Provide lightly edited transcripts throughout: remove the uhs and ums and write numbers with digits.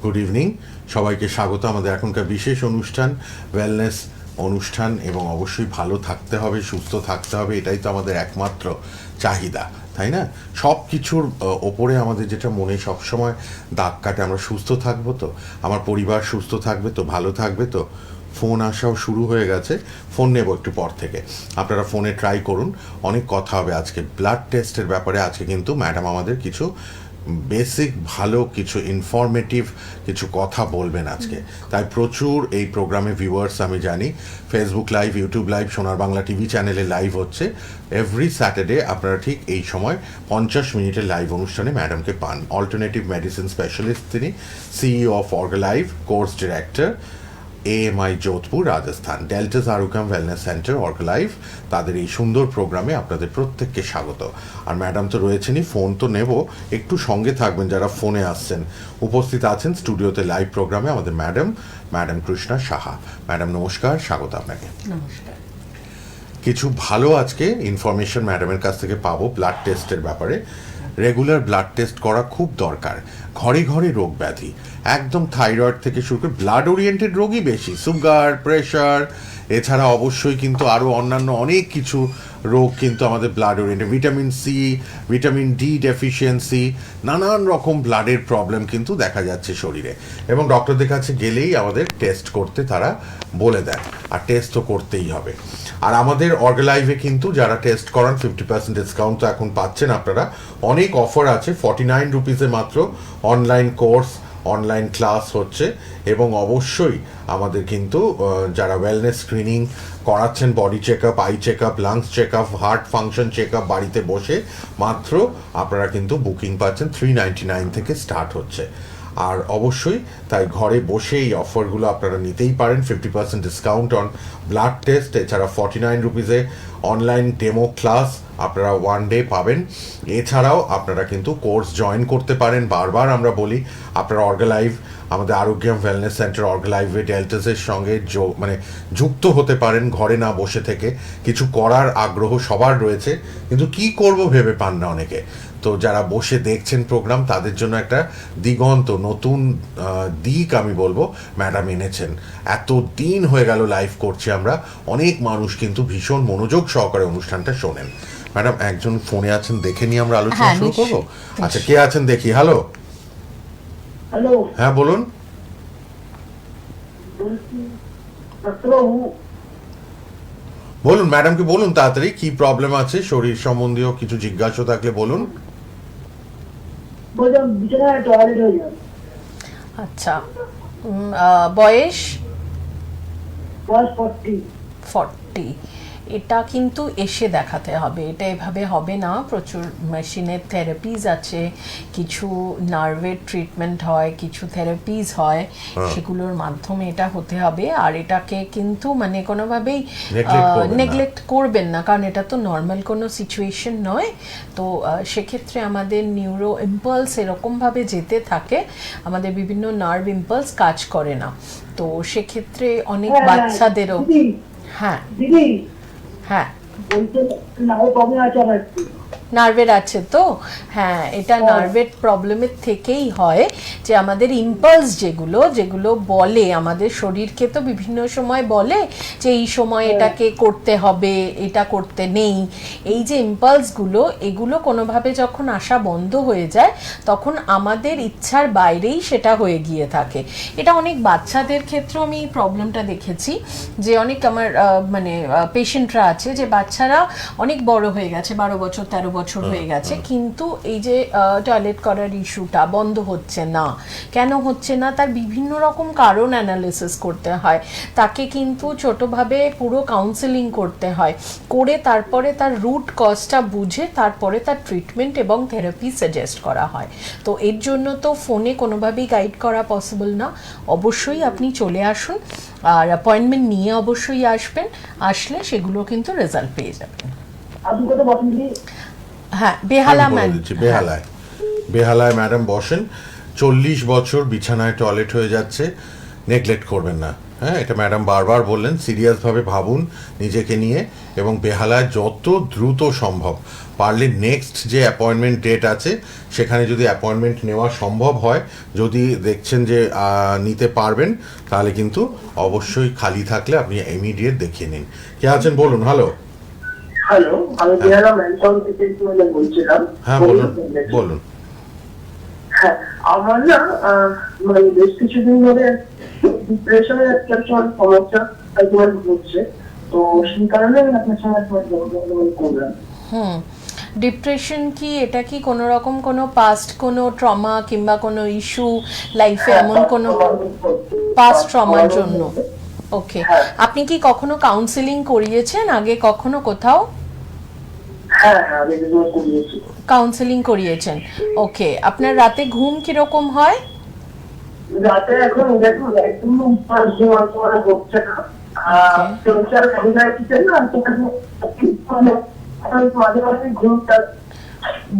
Good evening, সবাইকে স্বাগত আমাদের এখনকার বিশেষ অনুষ্ঠান ওয়েলনেস অনুষ্ঠান। এবং অবশ্যই ভালো থাকতে হবে, সুস্থ থাকতে হবে, এটাই তো আমাদের একমাত্র চাহিদা, তাই না? সব কিছুর ওপরে আমাদের যেটা মনে সবসময় দাগ কাটে, আমরা সুস্থ থাকবো তো, আমার পরিবার সুস্থ থাকবে তো, ভালো থাকবে তো। ফোন আসাও শুরু হয়ে গেছে, ফোন নেব একটু পর থেকে, আপনারা ফোনে ট্রাই করুন। অনেক কথা হবে আজকে ব্লাড টেস্টের ব্যাপারে। আজকে কিন্তু ম্যাডাম আমাদের কিছু বেসিক ভালো কিছু ইনফরমেটিভ কিছু কথা বলবেন আজকে। তাই প্রচুর এই প্রোগ্রামে ভিউয়ার্স আমি জানি, ফেসবুক লাইভ, ইউটিউব লাইভ, সোনার বাংলা টিভি চ্যানেলে লাইভ হচ্ছে। এভরি স্যাটারডে আপনারা ঠিক এই সময় 50 মিনিটের লাইভ অনুষ্ঠানে ম্যাডামকে পান। অল্টারনেটিভ মেডিসিন স্পেশালিস্ট তিনি, CEO of Orgalive, course director, AMI Jodhpur, Rajasthan, ডেল্টাস আরুকাম ওয়েলনেস সেন্টার, অর্গালাইভ। তাদের এই সুন্দর প্রোগ্রামে আপনাদের প্রত্যেককে স্বাগত। আর ম্যাডাম তো রয়েছেনই, ফোন তো নেব, একটু সঙ্গে থাকবেন যারা ফোনে আসছেন। উপস্থিত আছেন স্টুডিওতে লাইভ প্রোগ্রামে আমাদের ম্যাডাম কৃষ্ণা সাহা। ম্যাডাম নমস্কার, স্বাগত আপনাকে। নমস্কার। কিছু ভালো আজকে ইনফরমেশন ম্যাডামের কাছ থেকে পাবো ব্লাড টেস্টের ব্যাপারে। রেগুলার ব্লাড টেস্ট করা খুব দরকার। ঘরে ঘরে রোগ ব্যাধি, একদম থাইরয়েড থেকে শুরু করে ব্লাড ওরিয়েন্টেড রোগই বেশি, সুগার, প্রেশার, এছাড়া অবশ্যই কিন্তু আরও অন্যান্য অনেক কিছু রোগ কিন্তু আমাদের blood oriented, vitamin C, vitamin D deficiency, নানান রকম ব্লাডের প্রবলেম কিন্তু দেখা যাচ্ছে শরীরে। এবং ডক্টরদের কাছে গেলেই আমাদের টেস্ট করতে তারা বলে দেন, আর টেস্ট তো করতেই হবে। আর আমাদের অর্গালাইভে কিন্তু যারা টেস্ট করান 50% ডিসকাউন্ট তো এখন পাচ্ছেন আপনারা। অনেক অফার আছে, 49 রুপিসে মাত্র অনলাইন কোর্স, অনলাইন ক্লাস হচ্ছে। এবং অবশ্যই আমাদের কিন্তু যারা ওয়েলনেস স্ক্রিনিং করাচ্ছেন, body check up, eye check up, lungs check up, heart function check up বাড়িতে বসে মাত্র আপনারা কিন্তু বুকিং পাচ্ছেন 399 থেকে স্টার্ট হচ্ছে। আর অবশ্যই তাই ঘরে বসে এই অফারগুলো আপনারা নিতেই পারেন। 50% ডিসকাউন্ট অন ব্লাড টেস্ট, এছাড়া 49 রুপিসে অনলাইন ডেমো ক্লাস আপনারা ওয়ান ডে পাবেন। এছাড়াও আপনারা কিন্তু কোর্স জয়েন করতে পারেন। বারবার আমরা বলি, আপনারা অর্গালাইভ, আমাদের আরোগ্যম ওয়েলনেস সেন্টার অর্গালাইভে ডেল্টাসের সঙ্গে যুক্ত হতে পারেন ঘরে না বসে থেকে। কিছু করার আগ্রহ সবার রয়েছে, কিন্তু কি করব ভেবে পান না অনেকে। তো যারা বসে দেখছেন প্রোগ্রাম, তাদের জন্য একটা দিগন্ত, নতুন দিক আমি বলবো ম্যাডাম এনেছেন। এত দিন হয়ে গেল লাইভ করছি আমরা, অনেক মানুষ কিন্তু ভীষণ মনোযোগ সহকারে অনুষ্ঠানটা শোনেন। ম্যাডাম একজন ফোনে আছেন, দেখে নিয়ে আমরা আলোচনা শুরু করবো। আচ্ছা, কে আছেন দেখি। হ্যালো। হ্যালো, হ্যাঁ বলুন। বলুন ম্যাডামকে, বলুন তাড়াতাড়ি কি প্রবলেম আছে, শরীর সম্বন্ধীয় কিছু জিজ্ঞাসা থাকলে বলুন। বললাম বিছানায় টয়লেট হয়ে যাবে। আচ্ছা, বয়স বয়স 40। 40। এটা কিন্তু এসে দেখাতে হবে, এটা এভাবে হবে না। প্রচুর মেশিনের থেরাপিজ আছে, কিছু নার্ভের ট্রিটমেন্ট হয়, কিছু থেরাপিজ হয়, সেগুলোর মাধ্যমে এটা হতে হবে। আর এটাকে কিন্তু মানে কোনোভাবেই নেগলেক্ট করবেন না, কারণ এটা তো নর্মাল কোনো সিচুয়েশন নয়। তো সেক্ষেত্রে আমাদের নিউরো ইম্পালস এরকমভাবে যেতে থাকে, আমাদের বিভিন্ন নার্ভ ইম্পালস কাজ করে না। তো সেক্ষেত্রে অনেক বাচ্চাদেরও হ্যাঁ দিদি, হ্যাঁ বলতে নাও প্রবলেম আছে আমার একটু। নার্ভের আছে তো, হ্যাঁ, এটা নার্ভের প্রবলেমের থেকেই হয় যে আমাদের ইম্পালস যেগুলো বলে আমাদের শরীরকে, তো বিভিন্ন সময় বলে যে এই সময় এটাকে করতে হবে, এটা করতে নেই। এই যে ইম্পালসগুলো, এগুলো কোনোভাবে যখন আসা বন্ধ হয়ে যায়, তখন আমাদের ইচ্ছার বাইরেই সেটা হয়ে গিয়ে থাকে। এটা অনেক বাচ্চাদের ক্ষেত্রেও আমি এই প্রবলেমটা দেখেছি, যে অনেক আমার মানে পেশেন্টরা আছে যে বাচ্চারা অনেক বড় হয়ে গেছে, 12 বছর 13 বছর হয়ে গেছে, কিন্তু এই যে টয়লেট করার ইস্যুটা বন্ধ হচ্ছে না। কেন হচ্ছে না, তার বিভিন্ন রকম কারণ অ্যানালিসিস করতে হয়, তাকে কিন্তু ছোটভাবে পুরো কাউন্সেলিং করতে হয়, করে তারপরে তার রুট কজটা বুঝে তারপরে তার ট্রিটমেন্ট এবং থেরাপি সাজেস্ট করা হয়। তো এর জন্য তো ফোনে কোনোভাবেই গাইড করা পসিবল না। অবশ্যই আপনি চলে আসুন, আর অ্যাপয়েন্টমেন্ট নিয়ে অবশ্যই আসবেন, আসলে সেগুলো কিন্তু রেজাল্ট পেয়ে যাবেন। আপনি কত বসেন দিদি? হ্যাঁ, বেহালায় ম্যাডাম বসেন। 40 বছর বিছানায় টয়লেট হয়ে যাচ্ছে, নেগলেক্ট করবেন না। হ্যাঁ, এটা ম্যাডাম বারবার বললেন, সিরিয়াসভাবে ভাবুন নিজেকে নিয়ে, এবং বেহালায় যত দ্রুত সম্ভব পারলে নেক্সট যে অ্যাপয়েন্টমেন্ট ডেট আছে সেখানে যদি অ্যাপয়েন্টমেন্ট নেওয়া সম্ভব হয়, যদি দেখছেন যে নিতে পারবেন, তাহলে কিন্তু অবশ্যই খালি থাকলে আপনি ইমিডিয়েট দেখিয়ে নিন। কে আছেন বলুন। হ্যালো। হ্যালো, আমি বেহালা ম্যানসন থেকে বলছিলাম। হ্যাঁ বলুন বলুন। হ্যাঁ, আমার না মানে বেশ কিছুদিন ধরে ডিপ্রেশনের একটা সমস্যা হচ্ছে, তো সেই কারণে আমি আপনার সঙ্গে করলাম। ডিপ্রেশন কি, এটা কি কোনো রকম কোনো পাস্ট কোনো ট্রমা কিংবা কোনো ইস্যু লাইফে, এমন কোনো পাস্ট ট্রমার জন্য? ওকে, আপনি কি কখনো কাউন্সিলিং করিয়েছেন আগে কখনো কোথাও? হ্যাঁ, আমি করিয়েছি। কাউন্সিলিং করিয়েছেন, ওকে। আপনার রাতে ঘুম কিরকম হয়? রাতে এখন দেখুন একদম হচ্ছে না, মাঝে মাঝে ঘুমটা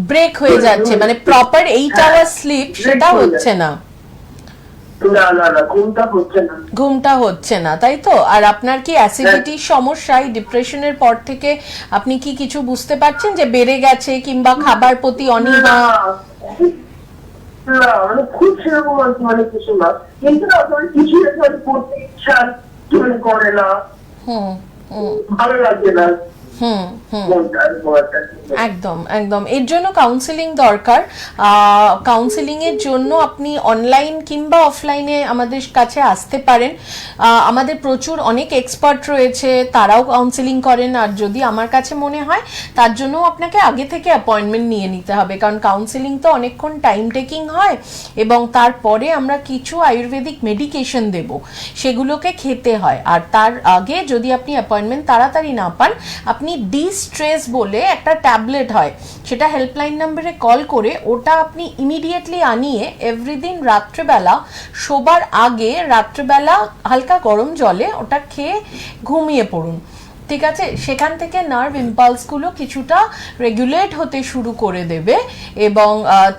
ব্রেক হয়ে যাচ্ছে, মানে প্রপার 8 আওয়ার স্লিপ সেটা হচ্ছে না? ঘুমটা হচ্ছে না, তাই তো? আর আপনার কি অ্যাসিডিটির সমস্যা এই ডিপ্রেশনের পর থেকে? আপনি কি কিছু বুঝতে পারছেন যে বেড়ে গেছে, কিংবা খাবার প্রতি অনীহা? মানে খুব সেরকম মানে কিছু না, কিন্তু কিছু করতে ইচ্ছা করে না, ভালো লাগছে না। একদম একদম, এর জন্য কাউন্সিলিং দরকার। কাউন্সিলিং এর জন্য আপনি অনলাইন কিংবা অফলাইনে আমাদের কাছে আসতে পারেন। আমাদের প্রচুর অনেক এক্সপার্ট রয়েছে, তারাও কাউন্সিলিং করেন। আর যদি আমার কাছে মনে হয়, তার জন্য আপনাকে আগে থেকে অ্যাপয়েন্টমেন্ট নিয়ে নিতে হবে, কারণ কাউন্সিলিং তো অনেকক্ষণ টাইম টেকিং হয়, এবং তারপরে আমরা কিছু আয়ুর্বেদিক মেডিকেশন দেব, সেগুলোকে খেতে হয়। আর তার আগে যদি আপনি অ্যাপয়েন্টমেন্ট তাড়াতাড়ি না পান, আপনি ডি-স্ট্রেস বলে একটা ট্যাবলেট হয়, সেটা হেল্পলাইন নম্বরে কল করে ওটা আপনি ইমিডিয়েটলি আনিয়ে এভরিদিন রাত্রেবেলা শোবার আগে রাত্রেবেলা হালকা গরম জলে ওটা খেয়ে ঘুমিয়ে পড়ুন, ঠিক আছে? সেখান থেকে নার্ভ ইম্পালসগুলো কিছুটা রেগুলেট হতে শুরু করে দেবে, এবং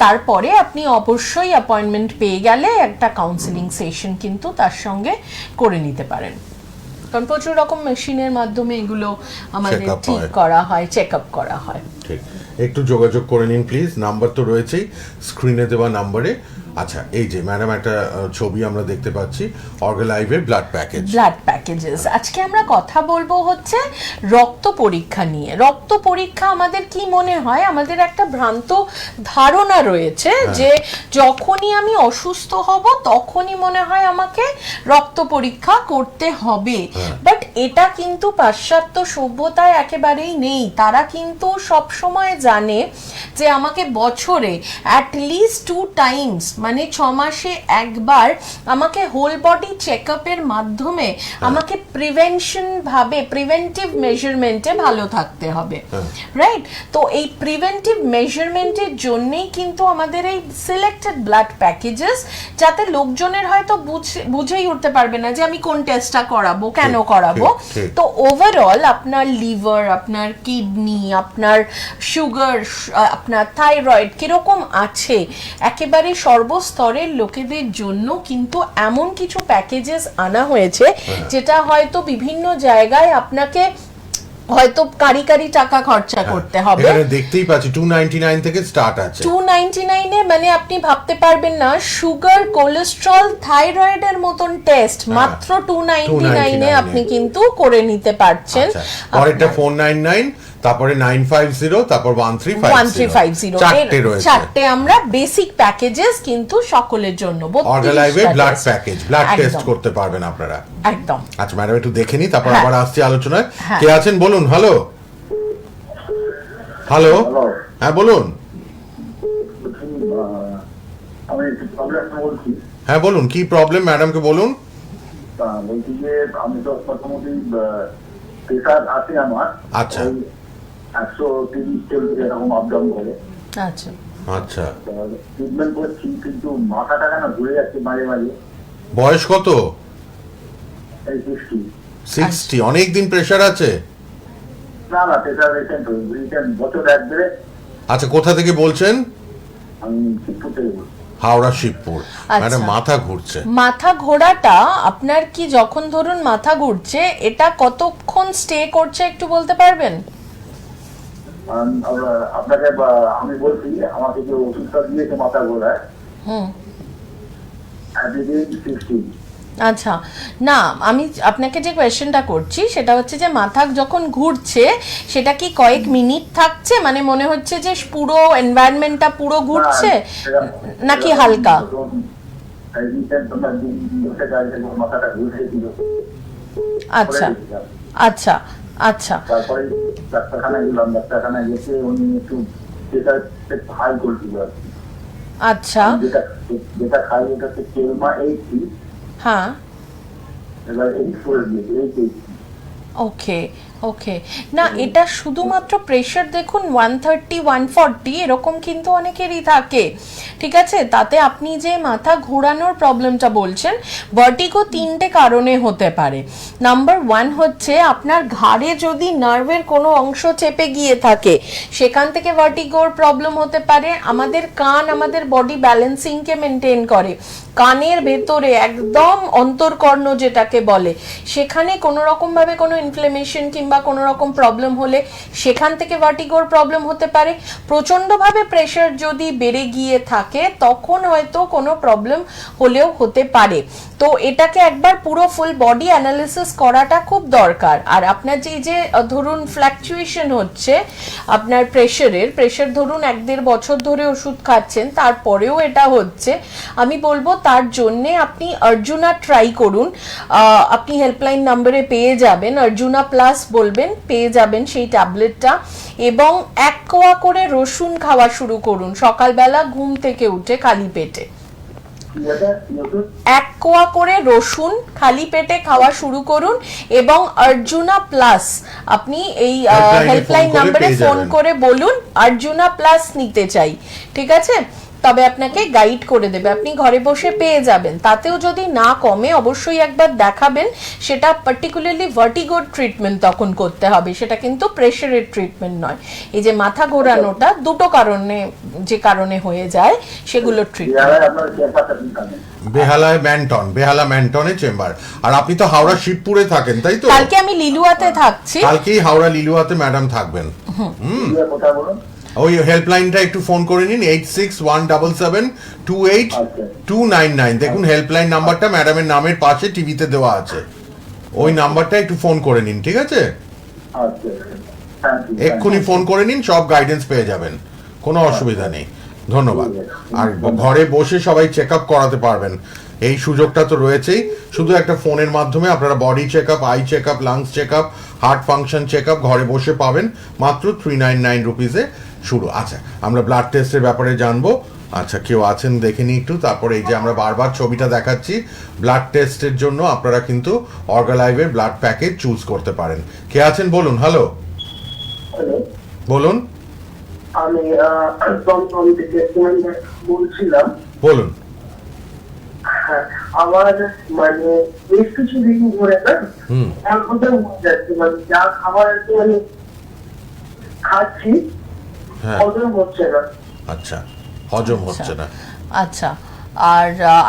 তারপরে আপনি অবশ্যই অ্যাপয়েন্টমেন্ট পেয়ে গেলে একটা কাউন্সিলিং সেশন কিন্তু তার সঙ্গে করে নিতে পারেন, কারণ প্রচুর রকম মেশিনের মাধ্যমে এগুলো আমাদের ঠিক করা হয়, চেক আপ করা হয়। ঠিক, একটু যোগাযোগ করে নিন প্লিজ, নাম্বার তো রয়েছেই স্ক্রিনে দেওয়া নাম্বারে। আচ্ছা, এই যে ম্যাডাম একটা ছবি আমরা দেখতে পাচ্ছি, অর্গালাইভের ব্লাড প্যাকেজেস। আজকে আমরা কথা বলবো হচ্ছে রক্ত পরীক্ষা নিয়ে। রক্ত পরীক্ষা আমাদের কি মনে হয়, আমাদের একটা ভ্রান্ত ধারণা রয়েছে যে যখনই আমি অসুস্থ হব তখনই মনে হয় আমাকে রক্ত পরীক্ষা করতে হবে, বাট এটা কিন্তু পাশ্চাত্য সভ্যতায় একেবারেই নেই। তারা কিন্তু সব সময় জানে যে আমাকে বছরে অ্যাটলিস্ট 2 টাইমস, মানে 6 মাসে একবার আমাকে হোল বডি চেকআপের মাধ্যমে আমাকে প্রিভেন্টিভ মেজারমেন্টে ভালো থাকতে হবে, রাইট? তো এই প্রিভেন্টিভ মেজারমেন্টের জন্যই কিন্তু আমাদের এই সিলেক্টেড ব্লাড প্যাকেজেস, যাতে লোকজনের হয়তো বুঝেই উঠতে পারবে না যে আমি কোন টেস্টটা করাবো, কেন করাবো। তো ওভারঅল আপনার লিভার, আপনার কিডনি, আপনার সুগার, আপনার থাইরয়েড কিরকম আছে, একেবারে সর্বস্তরের লোকেদের জন্য কিন্তু এমন কিছু প্যাকেজেস আনা হয়েছে যেটা হয়তো বিভিন্ন জায়গায় আপনাকে হয়তো কারি টাকা খরচা করতে হবে। এখানে দেখতেই পাচ্ছি 299 থেকে স্টার্ট আছে। 299 এ মানে আপনি ভাবতে পারবেন না, সুগার, কোলেস্ট্রল, থাইরয়েডের মতন টেস্ট মাত্র 299 এ আপনি কিন্তু করে নিতে পারছেন। পরেরটা 499, তারপরে 950, তারপর 1350, চারটে আমরা বেসিক প্যাকেজেস কিন্তু সকলের জন্য। অর্গালাইভে ব্লাড প্যাকেজ, ব্লাড টেস্ট করতে পারবেন আপনারা একদম। আচ্ছা ম্যাডাম, একটু দেখে নি, তারপর আবার আসছি আলোচনায়। কে আছেন বলুন। হ্যালো হ্যালো, হ্যাঁ বলুন। হ্যাঁ বলুন, কি প্রবলেম ম্যাডামকে বলুন। বলছি যে আমি তো প্রথমত প্রেসার আছে আমার। আচ্ছা, 130 এরকম আপ ডাউন করে। আচ্ছা আচ্ছা, ট্রিটমেন্ট করছি, কিন্তু মাথাটা কেন ঘুরে যাচ্ছে মাঝে মাঝে। বয়স কত? 60। অনেক দিন প্রেসার আছে? না না, প্রেসার রিসেন্ট বছর 1-1.5। আচ্ছা, কোথা থেকে বলছেন? আমি শিবপুর থেকে বলছি। হাওড়া শিবপুর। আচ্ছা। ম্যাডাম মাথা ঘুরছে। মাথা ঘোরাটা আপনার কি, যখন ধরুন মাথা ঘুরছে, এটা কতক্ষণ স্টে করছে একটু বলতে পারবেন? আপনাকে আমি বলছি, আমাকে যে ওষুধটা দিয়েছে মাথা ঘোরায়, হুম। অ্যাডিডিন 15। আচ্ছা, না আমি আপনাকে যে কোয়েশ্চেনটা করছি সেটা হচ্ছে যে মাথা যখন ঘুরছে সেটা কি কয়েক মিনিট থাকছে, মানে মনে হচ্ছে যে পুরো এনভায়রনমেন্টটা পুরো ঘুরছে নাকি হালকা? মাথাটা ঘুরছিল। আচ্ছা আচ্ছা আচ্ছা তারপরে ডাক্তারখানায় গেলাম, ডাক্তারখানায় গেছে উনি একটু যেটা হাই করছিল আর কি। আচ্ছা, যেটা খাই ওটা হচ্ছে কেলমা 80, হ্যাঁ, এবার 8 করে দিয়েছে, 880। ওকে ওকে। না, এটা শুধুমাত্র প্রেশার দেখুন 130 140 এরকম কিন্তু অনেকেরই থাকে, ঠিক আছে? তাতে আপনি যে মাথা ঘোরানোর প্রবলেমটা বলছেন, ভার্টিগো 3টে কারণে হতে পারে। নাম্বার 1 হচ্ছে আপনার ঘাড়ে যদি নার্ভের কোনো অংশ চেপে গিয়ে থাকে, সেখান থেকে ভার্টিগোর প্রবলেম হতে পারে। আমাদের কান আমাদের বডি ব্যালেন্সিংকে মেনটেন করে, কানের ভেতরে একদম অন্তর্কর্ণ যেটাকে বলে, সেখানে কোনো রকমভাবে কোনো ইনফ্লেমেশন কিংবা কোনো রকম প্রবলেম হলে সেখান থেকে ভার্টিগোর প্রবলেম হতে পারে। প্রচণ্ডভাবে প্রেশার যদি বেড়ে গিয়ে থাকে তখন হয়তো কোনো প্রবলেম হলেও হতে পারে। তো এটাকে একবার পুরো ফুল বডি অ্যানালিসিস করাটা খুব দরকার। আর আপনার যে ধরুন ফ্ল্যাকচুয়েশন হচ্ছে আপনার প্রেশার ধরুন 1-1.5 বছর ধরে ওষুধ খাচ্ছেন, তারপরেও এটা হচ্ছে, আমি বলবো তার জন্যে আপনি অর্জুনা ট্রাই করুন। আপনি হেল্পলাইন নাম্বারে পেয়ে যাবেন, অর্জুনা প্লাস বলবেন, পেয়ে যাবেন সেই ট্যাবলেটটা। এবং 1 কোয়া করে রসুন খাওয়া শুরু করুন সকালবেলা ঘুম থেকে উঠে খালি পেটে। 1 কোয়া করে রসুন খালি পেটে খাওয়া শুরু করুন। এবং অর্জুনা প্লাস আপনি এই হেল্পলাইন নাম্বারে ফোন করে বলুন অর্জুনা প্লাস নিতে চাই, ঠিক আছে? তবে আপনাকে গাইড করে দেবে, আপনি ঘরে বসে পেয়ে যাবেন। তাতেও যদি না কমে অবশ্যই একবার দেখাবেন, সেটা পার্টিকুলারলি ভার্টিগোর ট্রিটমেন্ট তখন করতে হবে, সেটা কিন্তু প্রেশারের ট্রিটমেন্ট নয়। এই যে মাথা ঘোরানোটা দুটো কারণে, যে কারণে হয়ে যায় সেগুলো ট্রিটমেন্ট। বেহালা ম্যান্টনে চেম্বার। আর আপনি তো হাওড়া শিবপুরে থাকেন, তাই তো? কালকে আমি লিলুয়াতে থাকছি। কালকেই হাওড়া লিলুয়াতে ম্যাডাম থাকবেন। ওই হেল্পলাইনটা একটু ফোন করে নিন, 8617728299। দেখুন হেল্পলাইন নাম্বারটা ম্যাডামের নামের পাশে টিভিতে দেওয়া আছে, ওই নাম্বারটা একটু ফোন করে নিন, ঠিক আছে? এক্ষুনি ফোন করে নিন, সব গাইডেন্স পেয়ে যাবেন, কোনো অসুবিধা নেই। ধন্যবাদ। আর ঘরে বসে সবাই চেক আপ করাতে পারবেন, এই সুযোগটা তো রয়েছেই। শুধু একটা ফোনের মাধ্যমে আপনারা body check up, eye check up, lungs check up, heart function check up ঘরে বসে পাবেন মাত্র 399 রুপিসে শুরু। আচ্ছা, আমরা ব্লাড টেস্টের ব্যাপারে জানবো। আচ্ছা, কেউ আছেন দেখে নিই একটু, তারপরে এই যে আমরা বারবার ছবিটা দেখাচ্ছি, ব্লাড টেস্টের জন্য আপনারা কিন্তু অর্গালাইভের ব্লাড প্যাকেজ চুজ করতে পারেন। কে আছেন বলুন। হ্যালো, বলুন। আমি বলছিলাম। বলুন। হ্যাঁ, আমার মানে বেশ কিছুদিন ধরে না অল্পটা হয়ে যাচ্ছে, মানে যা খাবার আছে মানে খাচ্ছি হজম হচ্ছে না। আচ্ছা, হজম হচ্ছে না। আচ্ছা,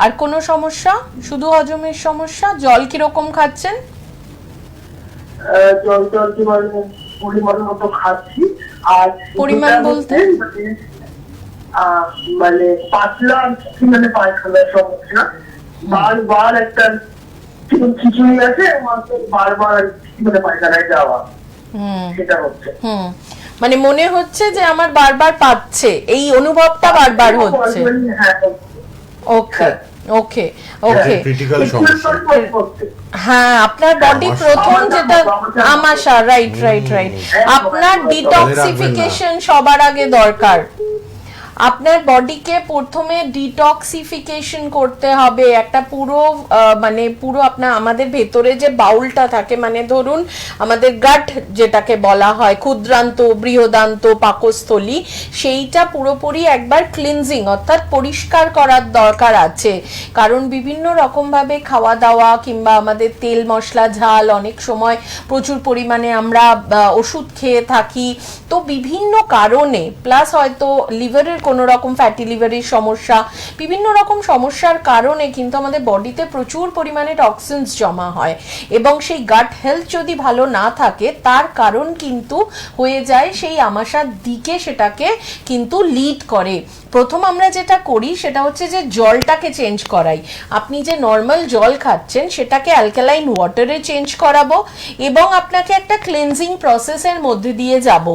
আর কোনো সমস্যা? শুধু হজমের সমস্যা? জল কিরকম খাচ্ছেন? জল কি মানে পরিমাণ মতো খাচ্ছি। আর পরিমাণ বলতে মানে পাতলা মানে পায়খানার সমস্যা, বারবার একটা খিচুড়ি আছে, বারবার মানে পায়খানায় যাওয়া, সেটা হচ্ছে। মানে মনে হচ্ছে যে আমার বারবার পাচ্ছে, এই অনুভবটা বারবার হচ্ছে। ওকে ওকে ওকে। ক্রিটিক্যাল সমস্যা। হ্যাঁ, আপনার বডি প্রথম যেটা আমাশা, রাইট রাইট রাইট, আপনার ডিটক্সিফিকেশন সবার আগে দরকার। আপনার বডিকে প্রথমে ডিটক্সিফিকেশন করতে হবে, একটা পুরো মানে পুরো আমাদের ভেতরে যে বাউলটা থাকে, মানে ধরুন আমাদের গাট যেটাকে বলা হয়, ক্ষুদ্রান্ত, বৃহদান্ত, পাকস্থলী, সেইটা পুরোপুরি একবার ক্লিনজিং অর্থাৎ পরিষ্কার করার দরকার আছে। কারণ বিভিন্ন রকমভাবে খাওয়া দাওয়া কিংবা আমাদের তেল মশলা ঝাল, অনেক সময় প্রচুর পরিমাণে আমরা ওষুধ খেয়ে থাকি, তো বিভিন্ন কারণে, প্লাস হয়তো লিভারের কোনো রকম ফ্যাটি লিভারের সমস্যা, বিভিন্ন রকম সমস্যার কারণে কিন্তু আমাদের বডিতে প্রচুর পরিমাণে টক্সিনস জমা হয়, এবং সেই গাট হেলথ যদি ভালো না থাকে তার কারণ কিন্তু হয়ে যায় সেই আমাশার দিকে, সেটাকে কিন্তু লিড করে। প্রথম আমরা যেটা করি সেটা হচ্ছে যে জলটাকে চেঞ্জ করাই। আপনি যে নর্মাল জল খাচ্ছেন সেটাকে অ্যালকালাইন ওয়াটারে চেঞ্জ করাবো, এবং আপনাকে একটা ক্লিনজিং প্রসেসের মধ্যে দিয়ে যাব।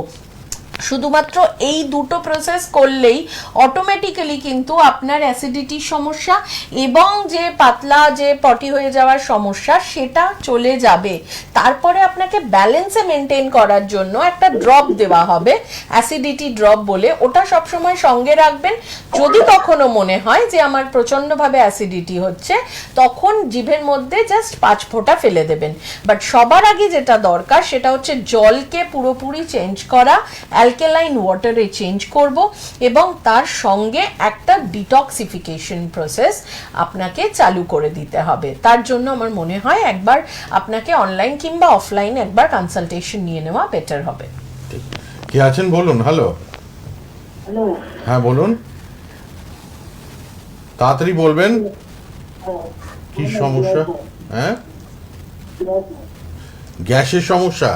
শুধুমাত্র এই দুটো প্রসেস করলেই অটোমেটিক্যালি কিন্তু আপনার অ্যাসিডিটির সমস্যা এবং যে পাতলা যে পটি হয়ে যাওয়ার সমস্যা সেটা চলে যাবে। তারপরে আপনাকে ব্যালেন্সে মেনটেন করার জন্য একটা ড্রপ দেওয়া হবে, অ্যাসিডিটি ড্রপ বলে, ওটা সবসময় সঙ্গে রাখবেন। যদি কখনো মনে হয় যে আমার প্রচণ্ডভাবে অ্যাসিডিটি হচ্ছে, তখন জিভের মধ্যে জাস্ট 5 ফোঁটা ফেলে দেবেন। বাট সবার আগে যেটা দরকার সেটা হচ্ছে জলকে পুরোপুরি চেঞ্জ করা, অ্যালকালাইন ওয়াটারে চেঞ্জ করব, এবং তার সঙ্গে একটা ডিটক্সিফিকেশন প্রসেস আপনাকে চালু করে দিতে হবে। তার জন্য আমার মনে হয় একবার আপনাকে অনলাইন কিংবা অফলাইন একবার কনসালটেশন নিয়ে নেওয়া বেটার হবে। কে আছেন বলুন? Hello, hello. হ্যাঁ বলুন, তাড়াতাড়ি বলবেন। কি সমস্যা? হ্যাঁ, গ্যাসের সমস্যা?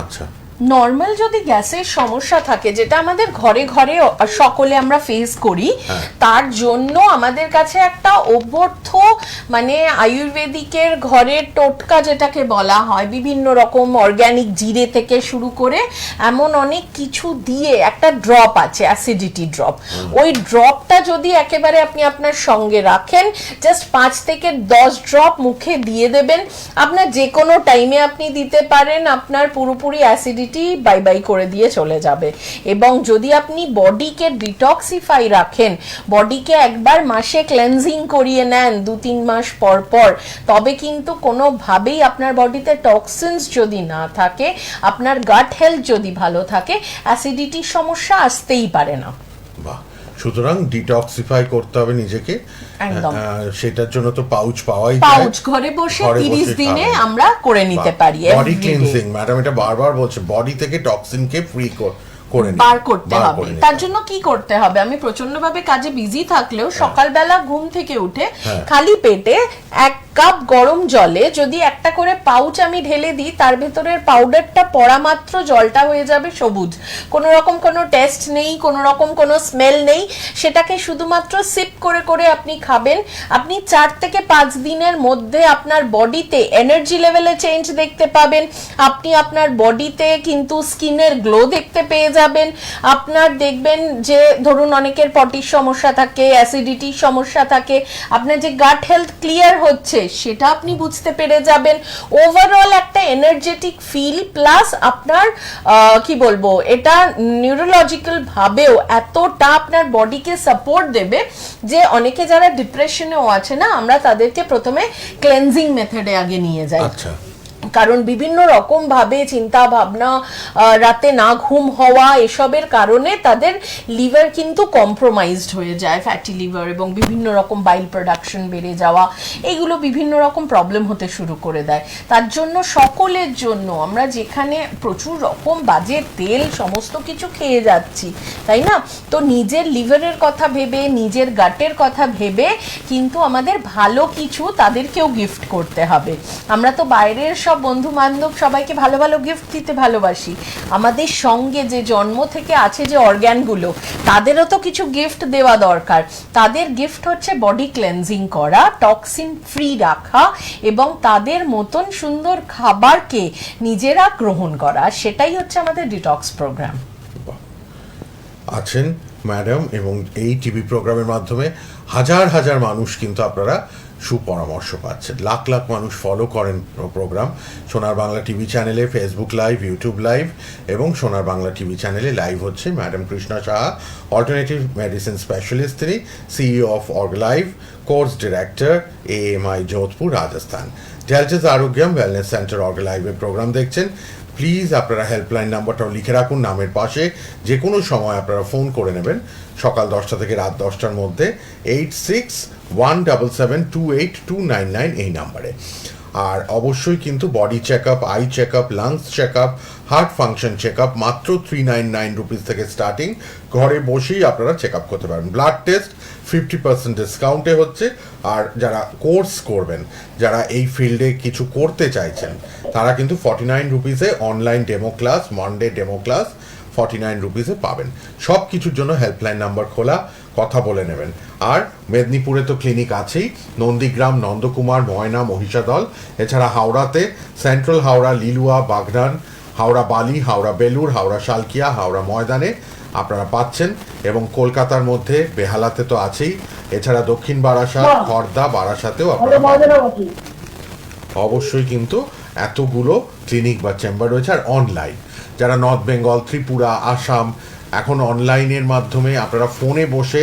আচ্ছা, নর্মাল যদি গ্যাসের সমস্যা থাকে, যেটা আমাদের ঘরে ঘরে সকলে আমরা ফেস করি, তার জন্য আমাদের কাছে একটা অভ্যর্থ মানে আয়ুর্বেদিকের ঘরের টোটকা যেটাকে বলা হয়, বিভিন্ন রকম অর্গ্যানিক জিরে থেকে শুরু করে এমন অনেক কিছু দিয়ে একটা ড্রপ আছে, অ্যাসিডিটি ড্রপ। ওই ড্রপটা যদি একেবারে আপনি আপনার সঙ্গে রাখেন, জাস্ট 5 থেকে 10 ড্রপ মুখে দিয়ে দেবেন, আপনার যে কোনো টাইমে আপনি দিতে পারেন, আপনার পুরোপুরি অ্যাসিডিটি বাই বাই করে দিয়ে চলে যাবে। এবং যদি আপনি বডিকে ডিটক্সিফাই রাখেন, বডিকে একবার মাসে ক্লেনজিং করিয়ে নেন 2-3 মাস পর পর, তবে কিন্তু কোনোভাবেই আপনার বডিতে টক্সিনস যদি না থাকে, আপনার গাট হেলথ যদি ভালো থাকে, অ্যাসিডিটির সমস্যা আসতেই পারে না। বাহ। সুতরাং ডিটক্সিফাই করতে হবে নিজেকে, একদম। সেটার জন্য তো পাউচ পাওয়াই যায়। পাউচ ঘরে বসে 30 দিনে আমরা করে নিতে পারি। বডি ক্লিনজিং, ম্যাডাম এটা বারবার বলছে, বডি থেকে টক্সিনকে ফ্রি করে বার করতে হবে। তার জন্য কি করতে হবে? আমি প্রচন্ডভাবে কাজে বিজি থাকলেও সকালবেলা ঘুম থেকে উঠে খালি পেটে 1 কাপ গরম জলে যদি একটা করে পাউচ আমি ঢেলে দিই, তার ভেতরের পাউডারটা পড়া মাত্র জলটা হয়ে যাবে সবুজ, কোনো রকম কোনো টেস্ট নেই, কোনো রকম কোনো স্মেল নেই, সেটাকে শুধুমাত্র সিপ করে করে আপনি খাবেন। আপনি 4 থেকে 5 দিনের মধ্যে আপনার বডিতে এনার্জি লেভেলে চেঞ্জ দেখতে পাবেন, আপনি আপনার বডিতে কিন্তু স্কিনের গ্লো দেখতে পেয়ে যাবেন, আপনার দেখবেন যে ধরুন অনেকের পটির সমস্যা থাকে, অ্যাসিডিটির সমস্যা থাকে, আপনার যে গাট হেলথ ক্লিয়ার হচ্ছে সেটা আপনি বুঝতে পেরে যাবেন। ওভারঅল একটা এনার্জেটিক ফিল, প্লাস আপনার কি বলবো, এটা নিউরোলজিক্যাল ভাবেও এতটা আপনার বডিকে সাপোর্ট দেবে যে অনেকে যারা ডিপ্রেশনেও আছে না, আমরা তাদেরকে প্রথমে ক্লেনজিং মেথডে আগে নিয়ে যাই। আচ্ছা, কারণ বিভিন্ন রকম ভাবে চিন্তা ভাবনা, রাতে না ঘুম হওয়া, এসবের কারণে তাদের লিভার কিন্তু কম্প্রোমাইজড হয়ে যায়, ফ্যাটি লিভার, এবং বিভিন্ন রকম বাইল প্রোডাকশন বেড়ে যাওয়া, এইগুলো বিভিন্ন রকম প্রবলেম হতে শুরু করে দেয়। তার জন্য সকলের জন্য আমরা যেখানে প্রচুর রকম বাজে তেল সমস্ত কিছু খেয়ে যাচ্ছি, তাই না, তো নিজের লিভারের কথা ভেবে, নিজের গাটের কথা ভেবে কিন্তু আমাদের ভালো কিছু তাদেরকেও গিফট করতে হবে। আমরা তো বাইরের সব বন্ধু বান্ধব সবাইকে ভালো ভালো গিফট দিতে ভালোবাসি, আমাদের সঙ্গে যে জন্ম থেকে আছে যে অর্গ্যানগুলো, তাদেরও তো কিছু গিফট দেওয়া দরকার। তাদের গিফট হচ্ছে বডি ক্লেনজিং করা, টক্সিন ফ্রি রাখা, এবং তাদের মতন সুন্দর খাবারকে নিজেরা গ্রহণ করা। সেটাই হচ্ছে আমাদের ডিটক্স প্রোগ্রাম। আছেন ম্যাডাম, এবং এই টিভি প্রোগ্রামের মাধ্যমে হাজার হাজার মানুষ কিন্তু আপনারা সুপরামর্শ পাচ্ছেন, লাখ লাখ মানুষ ফলো করেন প্রোগ্রাম। সোনার বাংলা টিভি চ্যানেলে ফেসবুক লাইভ, ইউটিউব লাইভ, এবং সোনার বাংলা টিভি চ্যানেলে লাইভ হচ্ছে madam Krishna Saha, alternative medicine specialist, তিনি CEO of Orgalive, course director, AMI Jodhpur, Rajasthan. জেলচেস আরোগ্যম ওয়েলনেস সেন্টার অর্গলাইভের প্রোগ্রাম দেখছেন। প্লিজ আপনারা হেল্পলাইন নাম্বারটাও লিখে রাখুন নামের পাশে, যে কোনো সময় আপনারা ফোন করে নেবেন সকাল 10টা থেকে রাত 10টার মধ্যে, 8617728299 এই নাম্বারে। আর অবশ্যই কিন্তু body check up, eye check up, lungs check up, heart function check up মাত্র 399 রুপিস থেকে স্টার্টিং। ঘরে বসেই আপনারা চেক আপ করতে পারেন। ব্লাড টেস্ট 50% ডিসকাউন্টে হচ্ছে। আর যারা কোর্স করবেন, যারা এই ফিল্ডে কিছু করতে চাইছেন, তারা কিন্তু 49 রুপিসে online demo class, Monday demo class 49 রুপিসে পাবেন। সব কিছুর জন্য হেল্পলাইন নাম্বার খোলা, কথা বলে নেবেন। আর মেদিনীপুরে তো ক্লিনিক আছেই, নন্দীগ্রাম, নন্দকুমার, ময়না, মহিষাদল। এছাড়া হাওড়াতে সেন্ট্রাল হাওড়া, লিলুয়া, বাগনান, হাওড়া বালি, হাওড়া বেলুর, হাওড়া শালকিয়া, হাওড়া ময়দানে আপনারা পাচ্ছেন। এবং কলকাতার মধ্যে বেহালাতে তো আছেই। এছাড়া দক্ষিণ বারাসাত, খড়দা, বারাসাতেও আপনারা পাবেন। অবশ্যই কিন্তু এতগুলো ক্লিনিক বা চেম্বার রয়েছে। আর অনলাইন যারা নর্থ বেঙ্গল, ত্রিপুরা, আসাম, এখন অনলাইনের মাধ্যমে আপনারা ফোনে বসে